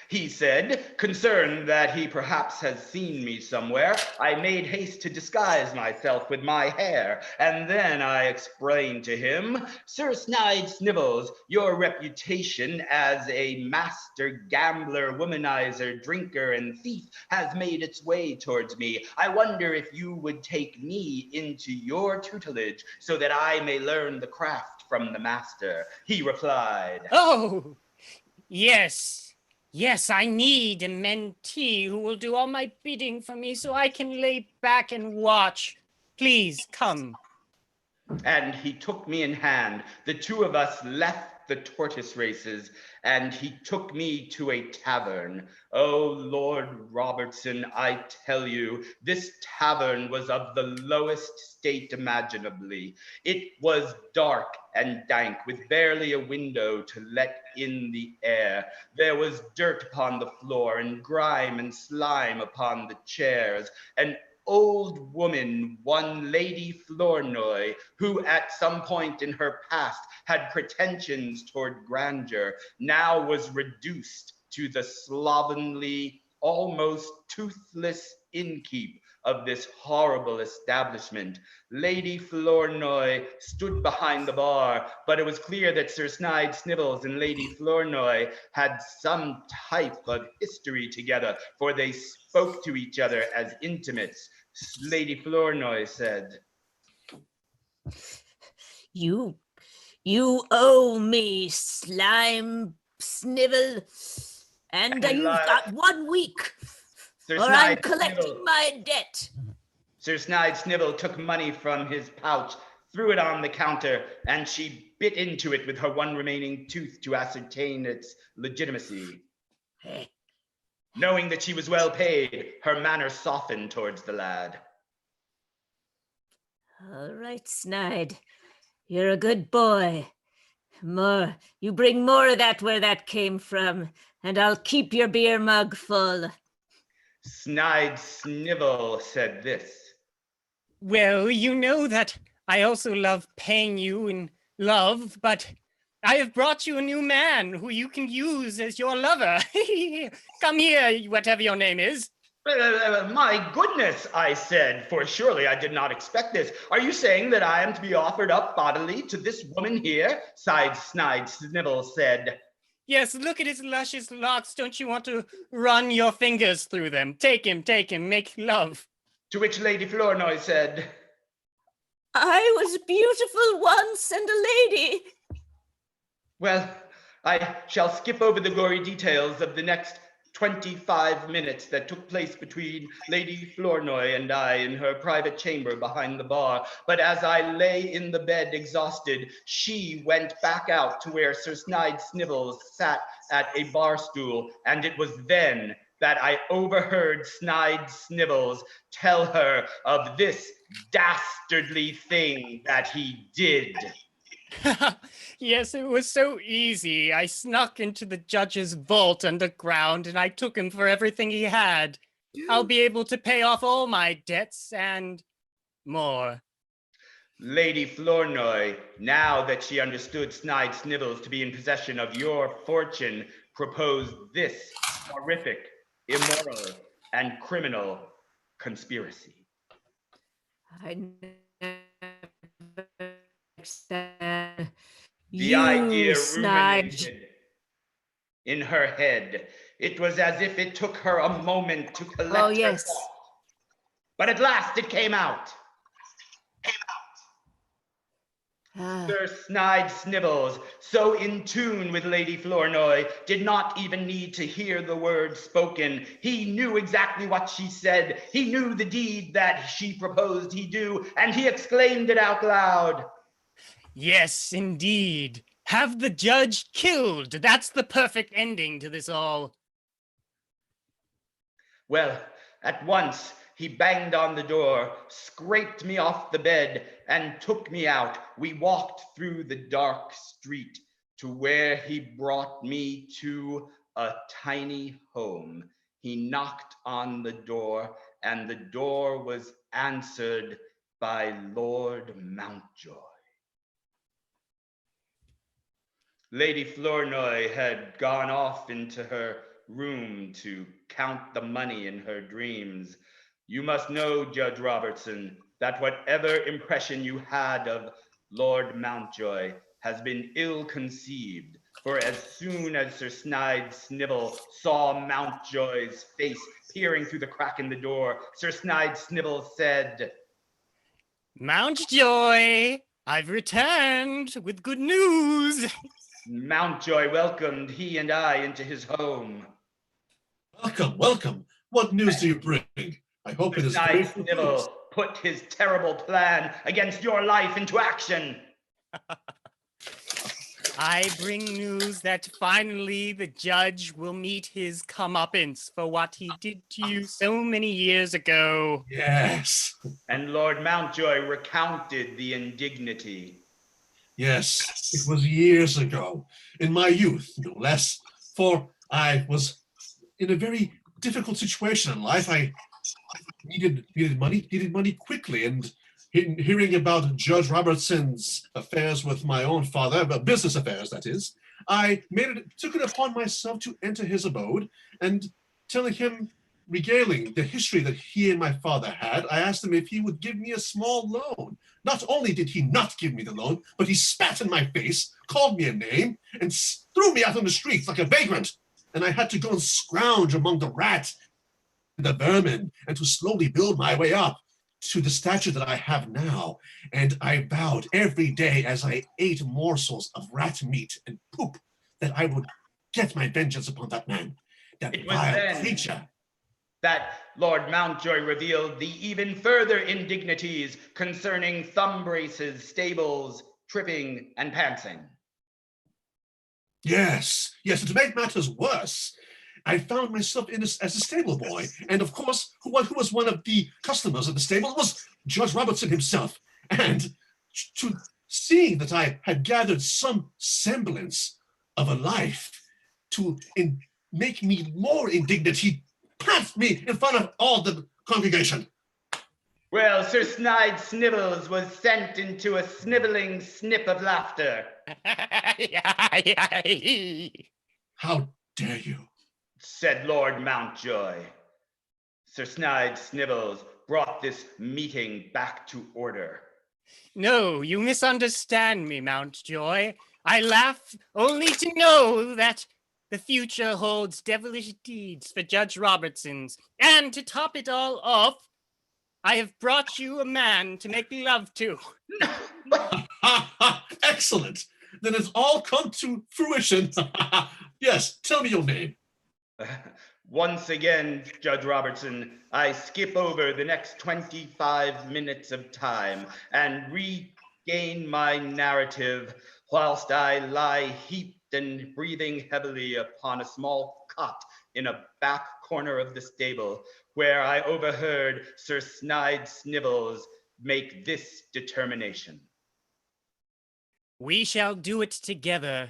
he said, concerned that he perhaps has seen me somewhere. I made haste to disguise myself with my hair, and then I explained to him, "Sir Snide Snivels, your reputation as a master gambler, womanizer, drinker, and thief has made its way towards me. I wonder if you would take me into your tutelage so that I may learn the craft from the master." He replied, Oh, yes. Yes, I need a mentee who will do all my bidding for me so I can lay back and watch. Please, come. and he took me in hand. The two of us left the tortoise races, and he took me to a tavern. Oh, Lord Robertson, I tell you, this tavern was of the lowest state imaginably. It was dark and dank, with barely a window to let in the air. There was dirt upon the floor, and grime and slime upon the chairs. An old woman, one Lady Flournoy, who at some point in her past had pretensions toward grandeur, now was reduced to the slovenly, almost toothless innkeep of this horrible establishment. Lady Flournoy stood behind the bar, but it was clear that Sir Snide Snivels and Lady Flournoy had some type of history together, for they spoke to each other as intimates. Lady Flournoy said, You owe me, Slime Snivel, and And you've like- got 1 week, Sir or I'm Snide collecting Snivel. my debt. Sir Snide Snivel took money from his pouch, threw it on the counter, and she bit into it with her one remaining tooth to ascertain its legitimacy. Knowing that she was well paid, her manner softened towards the lad. All right, Snide, you're a good boy. You bring more of that where that came from, and I'll keep your beer mug full. Snide Snivel said this. Well, you know that I also love paying you in love, but I have brought you a new man who you can use as your lover. Come here, whatever your name is. My goodness, I said, for surely I did not expect this. Are you saying that I am to be offered up bodily to this woman here? Sighed Snide Snivel said. Yes, look at his luscious locks. Don't you want to run your fingers through them? Take him, make love. To which Lady Flournoy said, I was beautiful once and a lady. well, I shall skip over the gory details of the next 25 minutes that took place between Lady Flournoy and I in her private chamber behind the bar. But as I lay in the bed exhausted, she went back out to where Sir Snide Snivels sat at a bar stool, and it was then that I overheard Snide Snivels tell her of this dastardly thing that he did. Yes, it was so easy. I snuck into the judge's vault underground and I took him for everything he had. I'll be able to pay off all my debts and more. Lady Flournoy, now that she understood Snide Snivels to be in possession of your fortune, proposed this horrific, immoral, and criminal conspiracy. I never understand. The You idea snide. ruminated in her head. It was as if it took her a moment to collect Oh, her yes. thought. But at last it came out. Ah, Sir Snide Snivels, so in tune with Lady Flournoy, did not even need to hear the words spoken. He knew exactly what she said. He knew the deed that she proposed he do, and he exclaimed it out loud. Yes, indeed. Have the judge killed. That's the perfect ending to this all. Well, at once he banged on the door, scraped me off the bed, and took me out. We walked through the dark street to where he brought me to a tiny home. He knocked on the door, and the door was answered by Lord Mountjoy. Lady Flournoy had gone off into her room to count the money in her dreams. You must know, Judge Robertson, that whatever impression you had of Lord Mountjoy has been ill-conceived, for as soon as Sir Snide Snivel saw Mountjoy's face peering through the crack in the door, Sir Snide Snivel said, Mountjoy, I've returned with good news. Mountjoy welcomed he and I into his home. Welcome, welcome. What news do you bring? I hope it is very Snide good news. Snivel put his terrible plan against your life into action. I bring news that finally the judge will meet his comeuppance for what he did to you so many years ago. Yes, And Lord Mountjoy recounted the indignity. yes. It was years ago, in my youth, no less, for I was in a very difficult situation in life. I needed money quickly, and hearing about Judge Robertson's affairs with my own father, business affairs, that is, I took it upon myself to enter his abode and telling him, regaling the history that he and my father had, I asked him if he would give me a small loan. Not only did he not give me the loan, but he spat in my face, called me a name, and threw me out on the streets like a vagrant. And I had to go and scrounge among the rats and the vermin, and to slowly build my way up to the stature that I have now. And I vowed every day as I ate morsels of rat meat and poop that I would get my vengeance upon that man, that It was vile then creature. that Lord Mountjoy revealed the even further indignities concerning thumb braces, stables, tripping, and pantsing. Yes, yes, and to make matters worse, I found myself as a stable boy, and of course, who was one of the customers of the stable was Judge Robertson himself. And to seeing that I had gathered some semblance of a life to make me more indignant, he passed me in front of all the congregation. Well, Sir Snide Snivels was sent into a sniveling snip of laughter. How dare you? Said Lord Mountjoy. Sir Snide Snivels brought this meeting back to order. No, you misunderstand me, Mountjoy. I laugh only to know that the future holds devilish deeds for Judge Robertson's. And to top it all off, I have brought you a man to make love to. Excellent. Then it's all come to fruition. Yes, tell me your name. Once again, Judge Robertson, I skip over the next 25 minutes of time and regain my narrative whilst I lie heaped and breathing heavily upon a small cot in a back corner of the stable, where I overheard Sir Snide Snivels make this determination. We shall do it together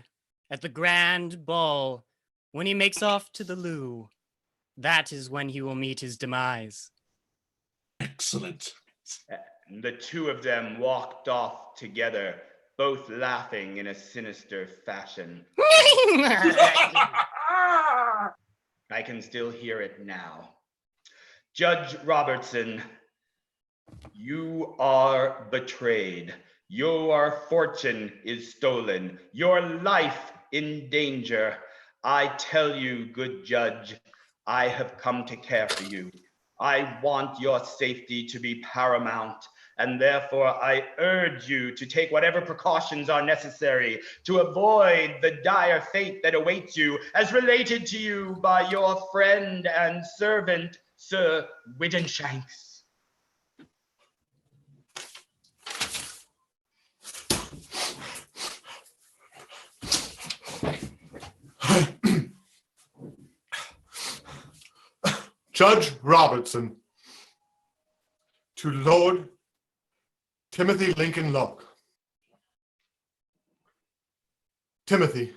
at the grand ball when he makes off to the loo. That is when he will meet his demise. Excellent. And the two of them walked off together, both laughing in a sinister fashion. I can still hear it now. Judge Robertson, you are betrayed. Your fortune is stolen. Your life in danger. I tell you, good judge, I have come to care for you. I want your safety to be paramount, and therefore I urge you to take whatever precautions are necessary to avoid the dire fate that awaits you, as related to you by your friend and servant, Sir Widdenshanks. Judge Robertson, to Lord Timothy Lincoln Locke. Timothy,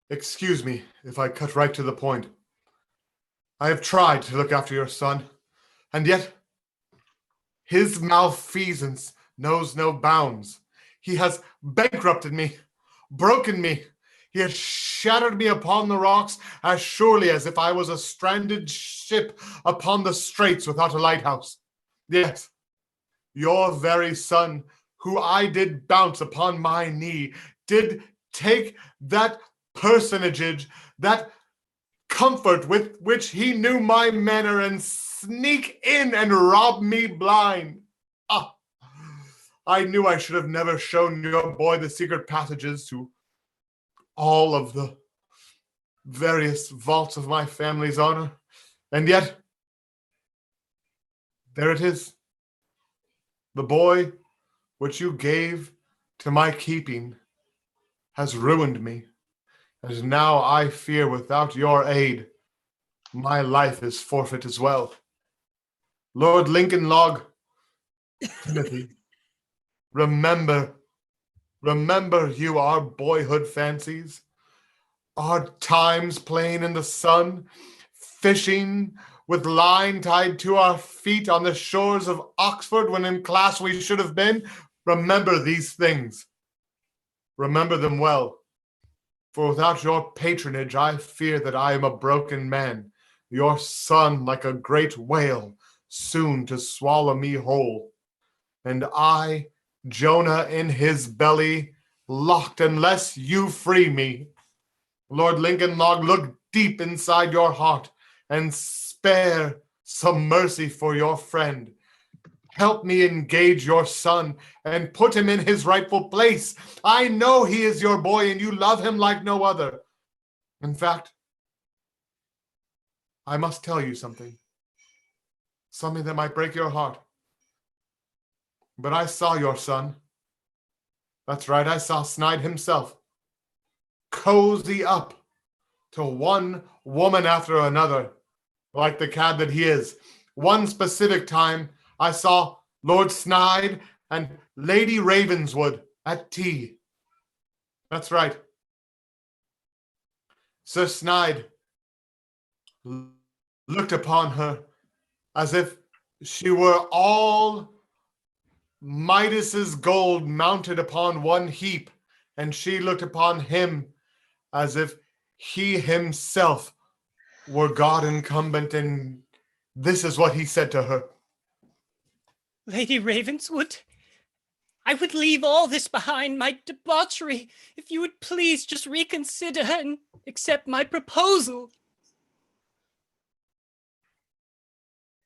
excuse me if I cut right to the point. I have tried to look after your son, and yet his malfeasance knows no bounds. He has bankrupted me, broken me. He has shattered me upon the rocks as surely as if I was a stranded ship upon the straits without a lighthouse. Yes, your very son, who I did bounce upon my knee, did take that personage, that comfort with which he knew my manner, and sneak in and rob me blind. Ah, I knew I should have never shown your boy the secret passages to all of the various vaults of my family's honor. And yet, there it is. The boy which you gave to my keeping has ruined me. And now I fear without your aid, my life is forfeit as well. Lord Lincoln Log, Timothy, remember you our boyhood fancies, our times playing in the sun, fishing with line tied to our feet on the shores of Oxford when in class we should have been. Remember these things. Remember them well. For without your patronage, I fear that I am a broken man, your son like a great whale, soon to swallow me whole. And I, Jonah in his belly, locked unless you free me. Lord Lincoln Log, look deep inside your heart and spare some mercy for your friend. Help me engage your son and put him in his rightful place. I know he is your boy and you love him like no other. In fact, I must tell you something that might break your heart. But I saw your son. That's right, I saw Snide himself cozy up to one woman after another, like the cad that he is. One specific time, I saw Lord Snide and Lady Ravenswood at tea. That's right. Sir Snide looked upon her as if she were all Midas's gold mounted upon one heap, and she looked upon him as if he himself were God incumbent, and this is what he said to her. Lady Ravenswood, I would leave all this behind, my debauchery, if you would please just reconsider and accept my proposal.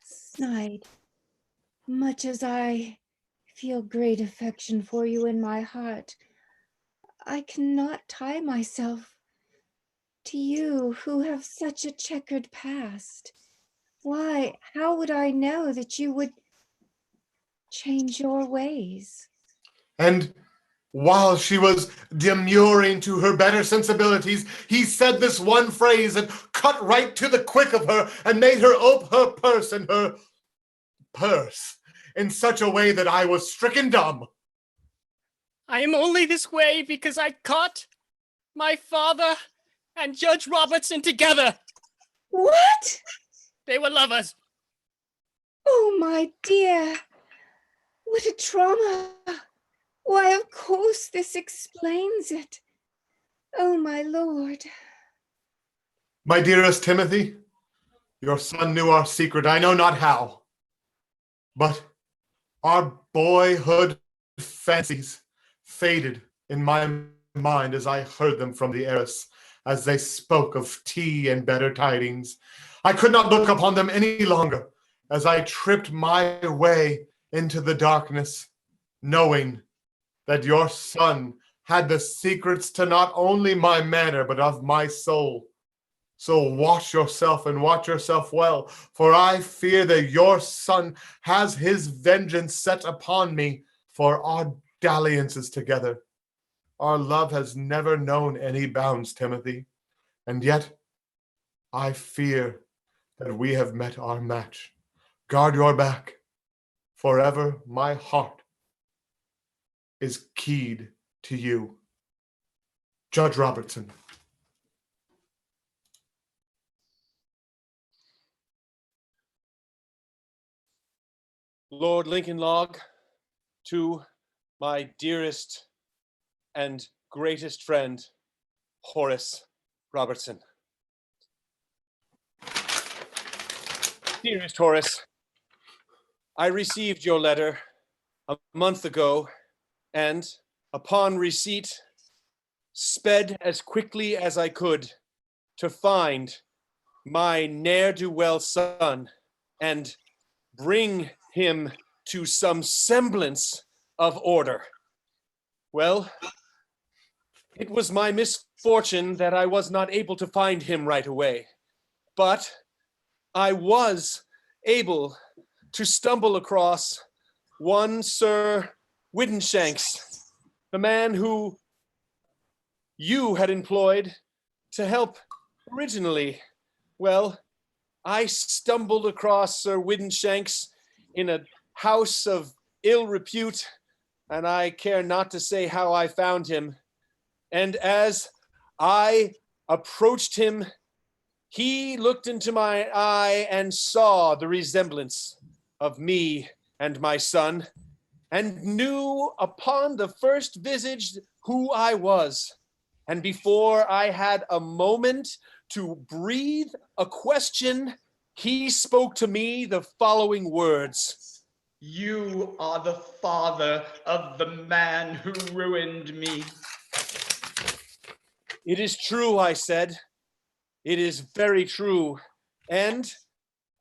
Snide, much as I feel great affection for you in my heart, I cannot tie myself to you who have such a checkered past. Why, how would I know that you would change your ways? And while she was demurring to her better sensibilities, he said this one phrase and cut right to the quick of her and made her ope her purse and her purse in such a way that I was stricken dumb. I am only this way because I caught my father and Judge Robertson together. What? They were lovers. Oh, my dear. What a trauma. Why, of course, this explains it. Oh, my lord. My dearest Timothy, your son knew our secret, I know not how. But our boyhood fancies faded in my mind as I heard them from the heiress, as they spoke of tea and better tidings. I could not look upon them any longer as I tripped my way into the darkness, knowing that your son had the secrets to not only my manner, but of my soul. So watch yourself and watch yourself well, for I fear that your son has his vengeance set upon me for our dalliances together. Our love has never known any bounds, Timothy, and yet I fear that we have met our match. Guard your back. Forever my heart is keyed to you. Judge Robertson. Lord Lincoln Log, to my dearest and greatest friend, Horace Robertson. Dearest Horace, I received your letter a month ago, and upon receipt, sped as quickly as I could to find my ne'er-do-well son and bring him to some semblance of order. Well, it was my misfortune that I was not able to find him right away, but I was able to stumble across one Sir Widdenshanks, the man who you had employed to help originally. Well, I stumbled across Sir Widdenshanks in a house of ill repute, and I care not to say how I found him. And as I approached him, he looked into my eye and saw the resemblance of me and my son, and knew upon the first visage who I was. And before I had a moment to breathe a question, he spoke to me the following words. You are the father of the man who ruined me. It is true, I said. It is very true. And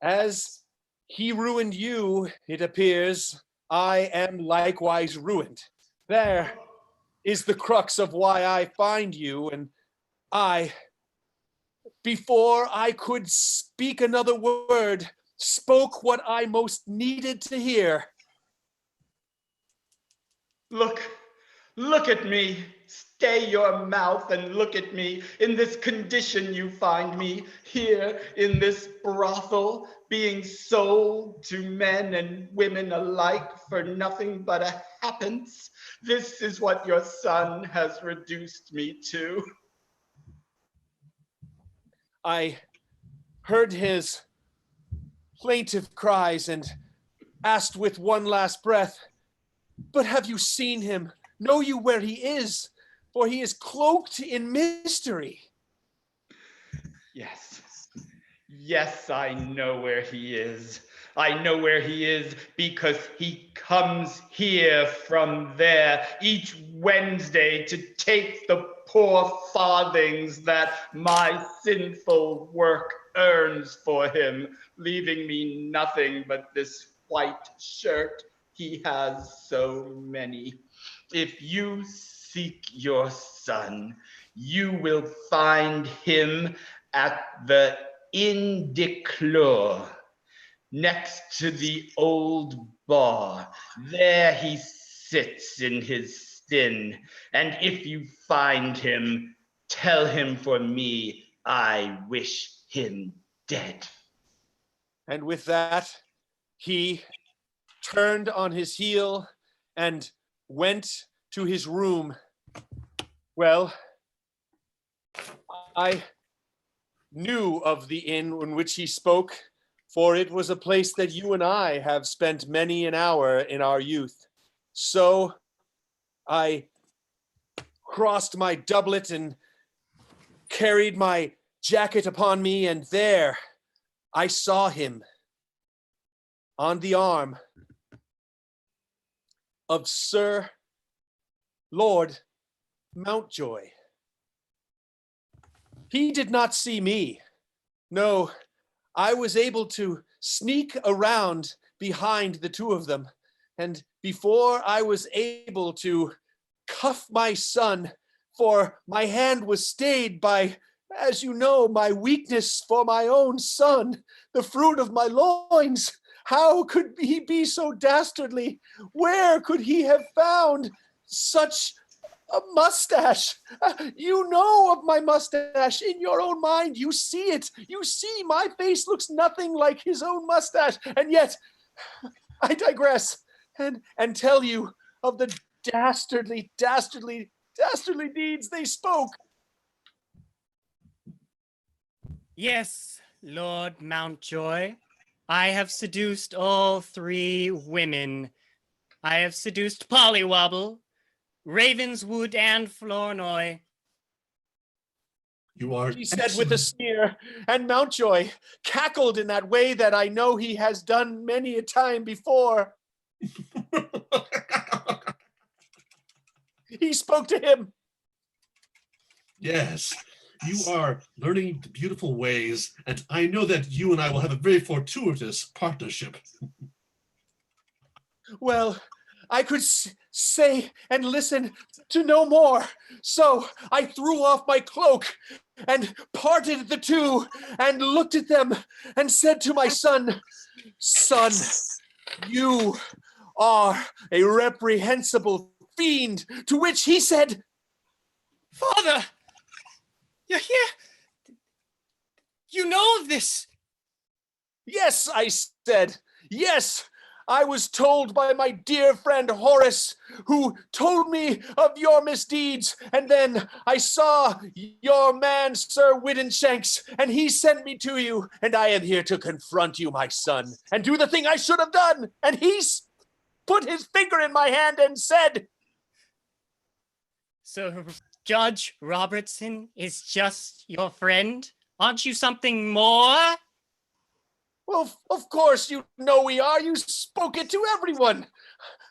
as he ruined you, it appears, I am likewise ruined. There is the crux of why I find you, and I, before I could speak another word, spoke what I most needed to hear. Look at me. Stay your mouth and look at me. In this condition you find me, here in this brothel, being sold to men and women alike for nothing but a ha'pence. This is what your son has reduced me to. I heard his plaintive cries and asked with one last breath, but have you seen him? Know you where he is? For he is cloaked in mystery. Yes, I know where he is. I know where he is because he comes here from there each Wednesday to take the poor farthings that my sinful work earns for him, leaving me nothing but this white shirt. He has so many. If you seek your son, you will find him at the Indic, next to the old bar. There he sits in his sin, and if you find him, tell him for me I wish him dead. And with that, he turned on his heel and went to his room. Well, I knew of the inn in which he spoke, for it was a place that you and I have spent many an hour in our youth. So I crossed my doublet and carried my jacket upon me, and there I saw him on the arm of Sir Lord Mountjoy. He did not see me. No, I was able to sneak around behind the two of them, and before I was able to cuff my son, for my hand was stayed by, as you know, my weakness for my own son, the fruit of my loins. How could he be so dastardly? Where could he have found such a mustache? You know of my mustache in your own mind. You see it. You see my face looks nothing like his own mustache. And yet, I digress and tell you of the dastardly deeds they spoke. Yes, Lord Mountjoy. I have seduced all 3 women. I have seduced Pollywobble, Ravenswood, and Flournoy. You are He said with a sneer, and Mountjoy cackled in that way that I know he has done many a time before. He spoke to him. Yes, you are learning the beautiful ways, and I know that you and I will have a very fortuitous partnership. Well, I could say and listen to no more. So I threw off my cloak and parted the two and looked at them and said to my son, "Son, you are a reprehensible fiend." To which he said, Father, you're here. You know of this. "Yes," I said. "Yes, I was told by my dear friend Horace, who told me of your misdeeds, and then I saw your man, Sir Whiddenshanks, and he sent me to you, and I am here to confront you, my son, and do the thing I should have done." And he put his finger in my hand and said, So Judge Robertson is just your friend? Aren't you something more? "Well, of course you know we are. You spoke it to everyone.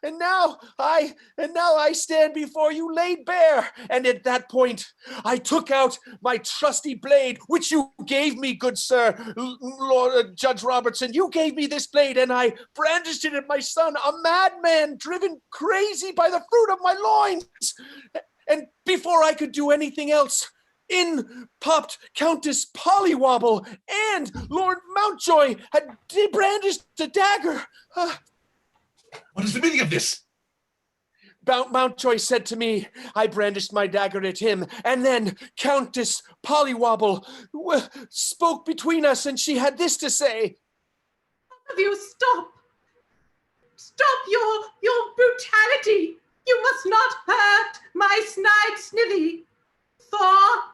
And now I stand before you laid bare." And at that point, I took out my trusty blade, which you gave me, good sir, Lord Judge Robertson. You gave me this blade, and I brandished it at my son, a madman driven crazy by the fruit of my loins. And before I could do anything else, in popped Countess Pollywobble, and Lord Mountjoy had brandished a dagger. What is the meaning of this? Mountjoy said to me, I brandished my dagger at him, and then Countess Pollywobble spoke between us, and she had this to say. Both of you, stop. Stop your brutality. You must not hurt my snide Snivy, for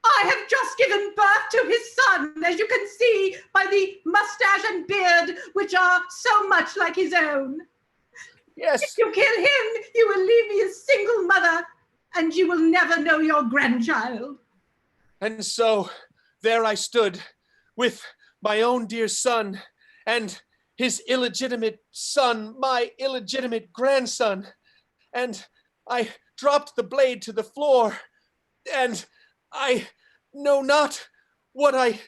I have just given birth to his son, as you can see by the mustache and beard, which are so much like his own. Yes. If you kill him, you will leave me a single mother, and you will never know your grandchild. And so there I stood with my own dear son and his illegitimate son, my illegitimate grandson. And I dropped the blade to the floor, and I know not what I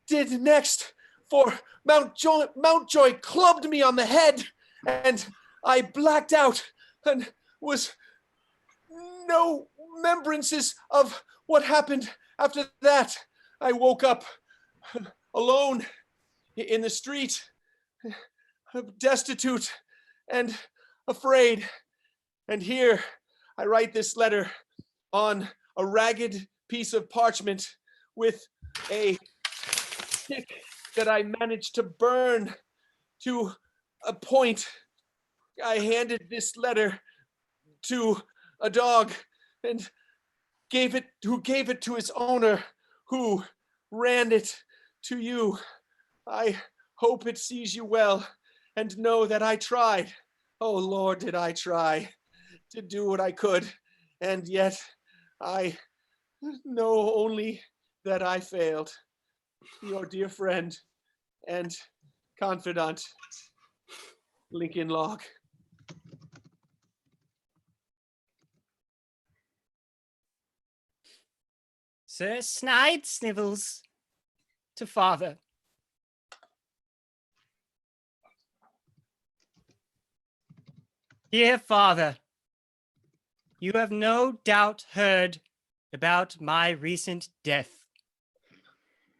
did next, for Mountjoy clubbed me on the head, and I blacked out and was no remembrances of what happened after that. I woke up alone in the street, destitute and afraid. And here I write this letter on a ragged piece of parchment with a stick that I managed to burn to a point. I handed this letter to a dog and who gave it to its owner, who ran it to you. I hope it sees you well and know that I tried. Oh Lord, did I try to do what I could, and yet I know only that I failed. Your dear friend and confidant, Lincoln Log. Sir Snide snivels to father. Dear father, you have no doubt heard about my recent death.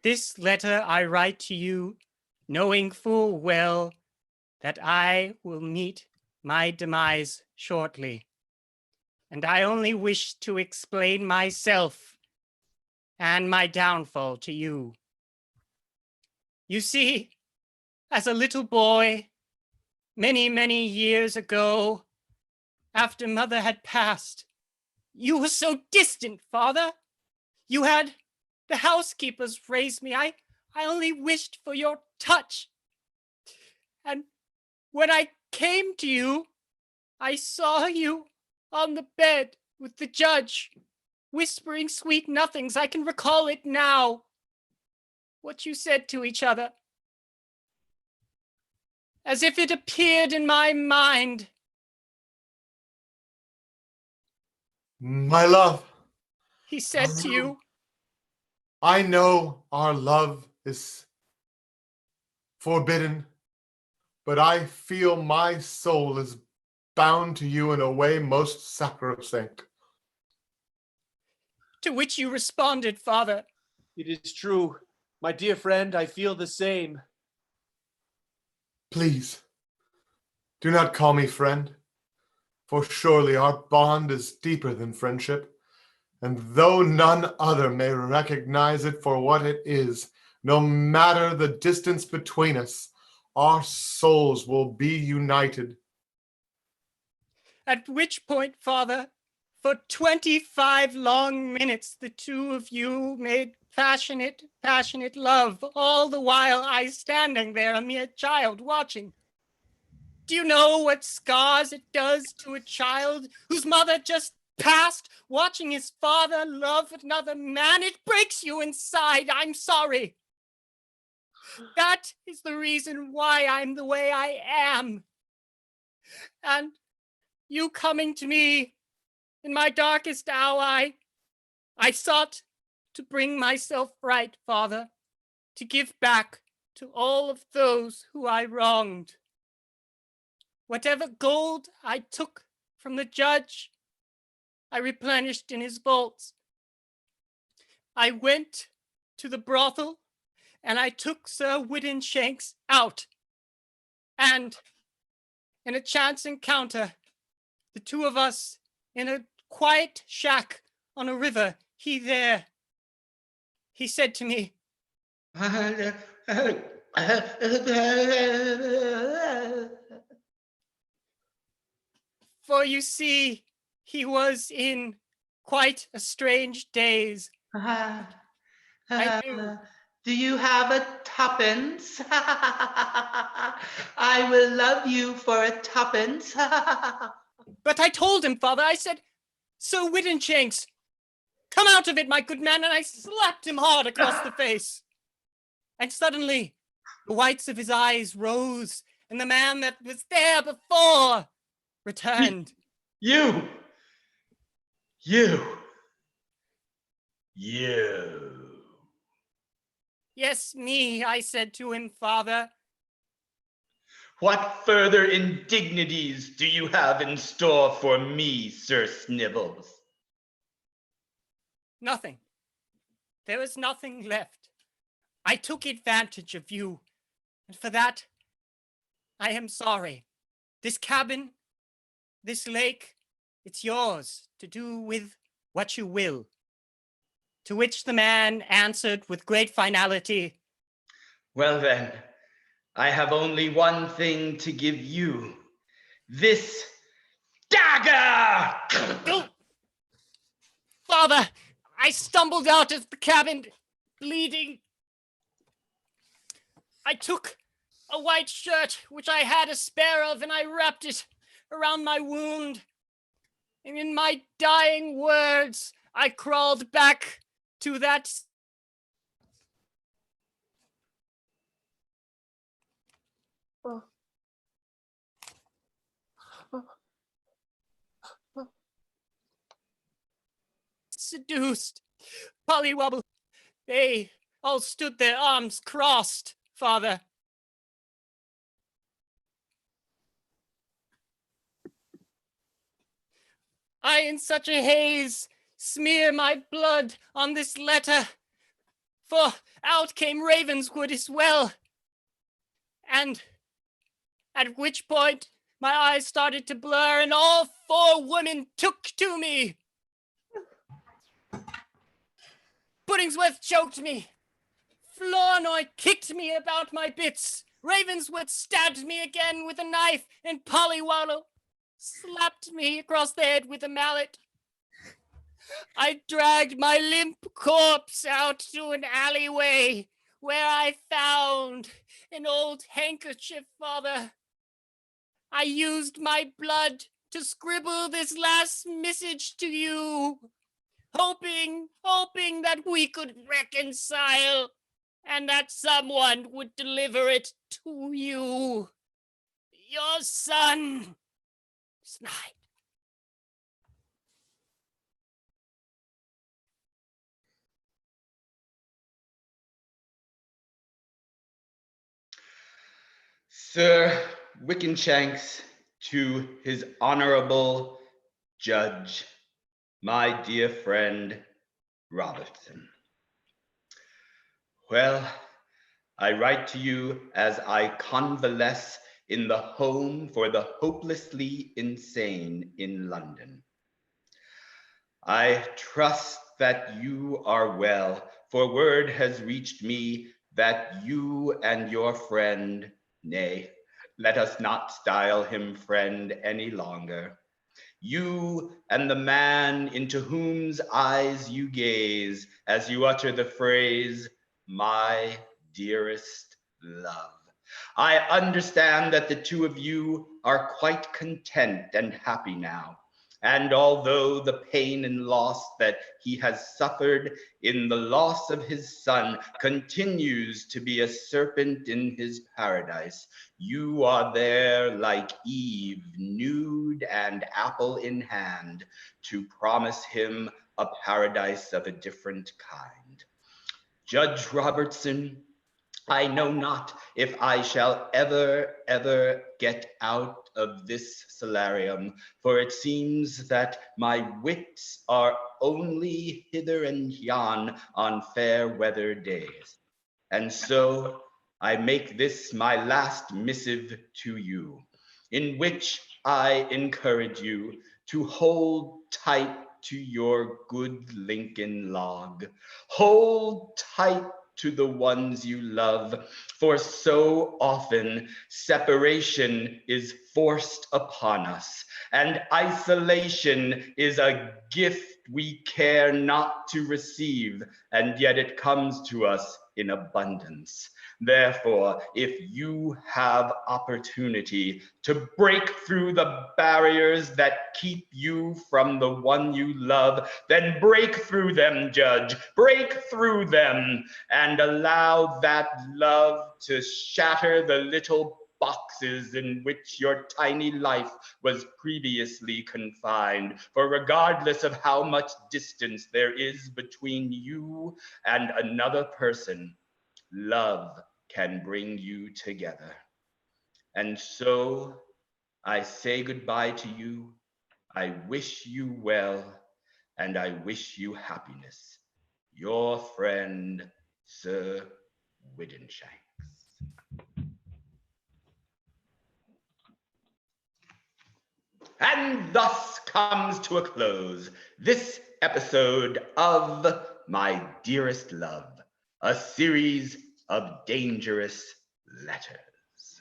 This letter I write to you, knowing full well that I will meet my demise shortly, and I only wish to explain myself and my downfall to you. You see, as a little boy, many, many years ago, after mother had passed, you were so distant, father. You had the housekeepers raise me. I only wished for your touch. And when I came to you, I saw you on the bed with the judge, whispering sweet nothings. I can recall it now. What you said to each other. As if it appeared in my mind. My love. He said to you. I know our love is forbidden, but I feel my soul is bound to you in a way most sacrosanct. To which you responded, father. It is true. My dear friend, I feel the same. Please, do not call me friend, for surely our bond is deeper than friendship, and though none other may recognize it for what it is, no matter the distance between us, our souls will be united. At which point, father, for 25 long minutes, the two of you made passionate, passionate love, all the while I standing there, a mere child, watching. Do you know what scars it does to a child whose mother just passed, watching his father love another man? It breaks you inside. I'm sorry. That is the reason why I'm the way I am. And you coming to me in my darkest hour, I sought to bring myself right, father, to give back to all of those who I wronged. Whatever gold I took from the judge, I replenished in his vaults. I went to the brothel and I took Sir Whittinshanks out. And in a chance encounter, the two of us in a quiet shack on a river, he said to me, for you see, he was in quite a strange daze. I knew. Do you have a tuppence? I will love you for a tuppence. But I told him, father, I said, Sir Whittinshanks, come out of it, my good man, and I slapped him hard across the face. And suddenly, the whites of his eyes rose, and the man that was there before returned. You. Yes, me, I said to him, father. What further indignities do you have in store for me, Sir Snivels? Nothing. There was nothing left. I took advantage of you, and for that, I am sorry. This cabin, this lake, it's yours to do with what you will. To which the man answered with great finality, well then, I have only one thing to give you. This Dagger! Oh! Father, I stumbled out of the cabin, bleeding. I took a white shirt, which I had a spare of, and I wrapped it around my wound. And in my dying words, I crawled back to that. Oh. Seduced. Pollywobble. They all stood there, arms crossed, Father. I, in such a haze, smear my blood on this letter, for out came Ravenswood as well. And at which point my eyes started to blur and all four women took to me. Puddingsworth choked me. Flournoy kicked me about my bits. Ravenswood stabbed me again with a knife, and Pollywallow slapped me across the head with a mallet. I dragged my limp corpse out to an alleyway where I found an old handkerchief, Father. I used my blood to scribble this last message to you, hoping that we could reconcile and that someone would deliver it to you. Your son, Snide. Sir Wickenshanks, to his honorable judge, my dear friend Robertson. Well, I write to you as I convalesce in the home for the hopelessly insane in London. I trust that you are well, for word has reached me that you and your friend, nay, let us not style him friend any longer, you and the man into whose eyes you gaze as you utter the phrase, my dearest love. I understand that the two of you are quite content and happy now. And although the pain and loss that he has suffered in the loss of his son continues to be a serpent in his paradise, you are there like Eve, nude and apple in hand, to promise him a paradise of a different kind. Judge Robertson, I know not if I shall ever get out of this solarium, for it seems that my wits are only hither and yon on fair weather days. And so I make this my last missive to you, in which I encourage you to hold tight to your good Lincoln log. Hold tight to the ones you love, for so often separation is forced upon us, and isolation is a gift we care not to receive, and yet it comes to us in abundance. Therefore, if you have opportunity to break through the barriers that keep you from the one you love, then break through them, Judge. Break through them and allow that love to shatter the little boxes in which your tiny life was previously confined. For regardless of how much distance there is between you and another person, love can bring you together. And so I say goodbye to you. I wish you well, and I wish you happiness. Your friend, Sir Widdenshanks. And thus comes to a close this episode of My Dearest Love, a series of dangerous letters.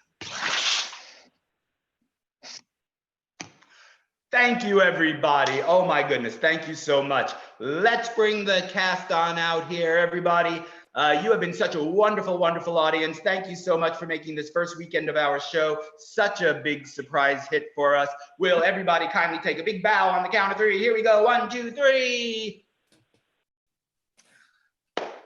Thank you, everybody. Oh my goodness, thank you so much. Let's bring the cast on out here, everybody. You have been such a wonderful, wonderful audience. Thank you so much for making this first weekend of our show such a big surprise hit for us. Will everybody kindly take a big bow on the count of three? Here we go. 1, 2, 3.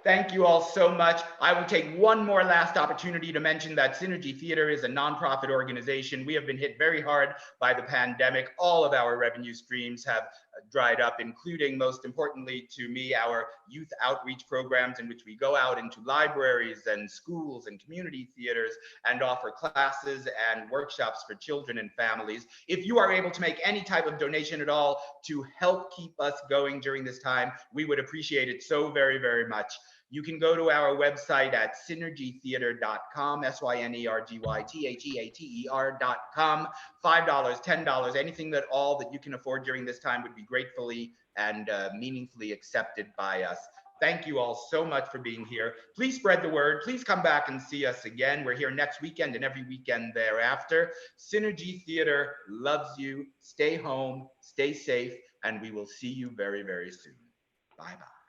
Thank you all so much. I will take one more last opportunity to mention that Synergy Theater is a nonprofit organization. We have been hit very hard by the pandemic. All of our revenue streams have dried up, including, most importantly to me, our youth outreach programs, in which we go out into libraries and schools and community theaters and offer classes and workshops for children and families. If you are able to make any type of donation at all to help keep us going during this time, we would appreciate it so very, very much. You can go to our website at synergytheater.com, synergytheater.com. $5, $10, anything at all that you can afford during this time would be gratefully and meaningfully accepted by us. Thank you all so much for being here. Please spread the word. Please come back and see us again. We're here next weekend and every weekend thereafter. Synergy Theater loves you. Stay home, stay safe, and we will see you very, very soon. Bye-bye.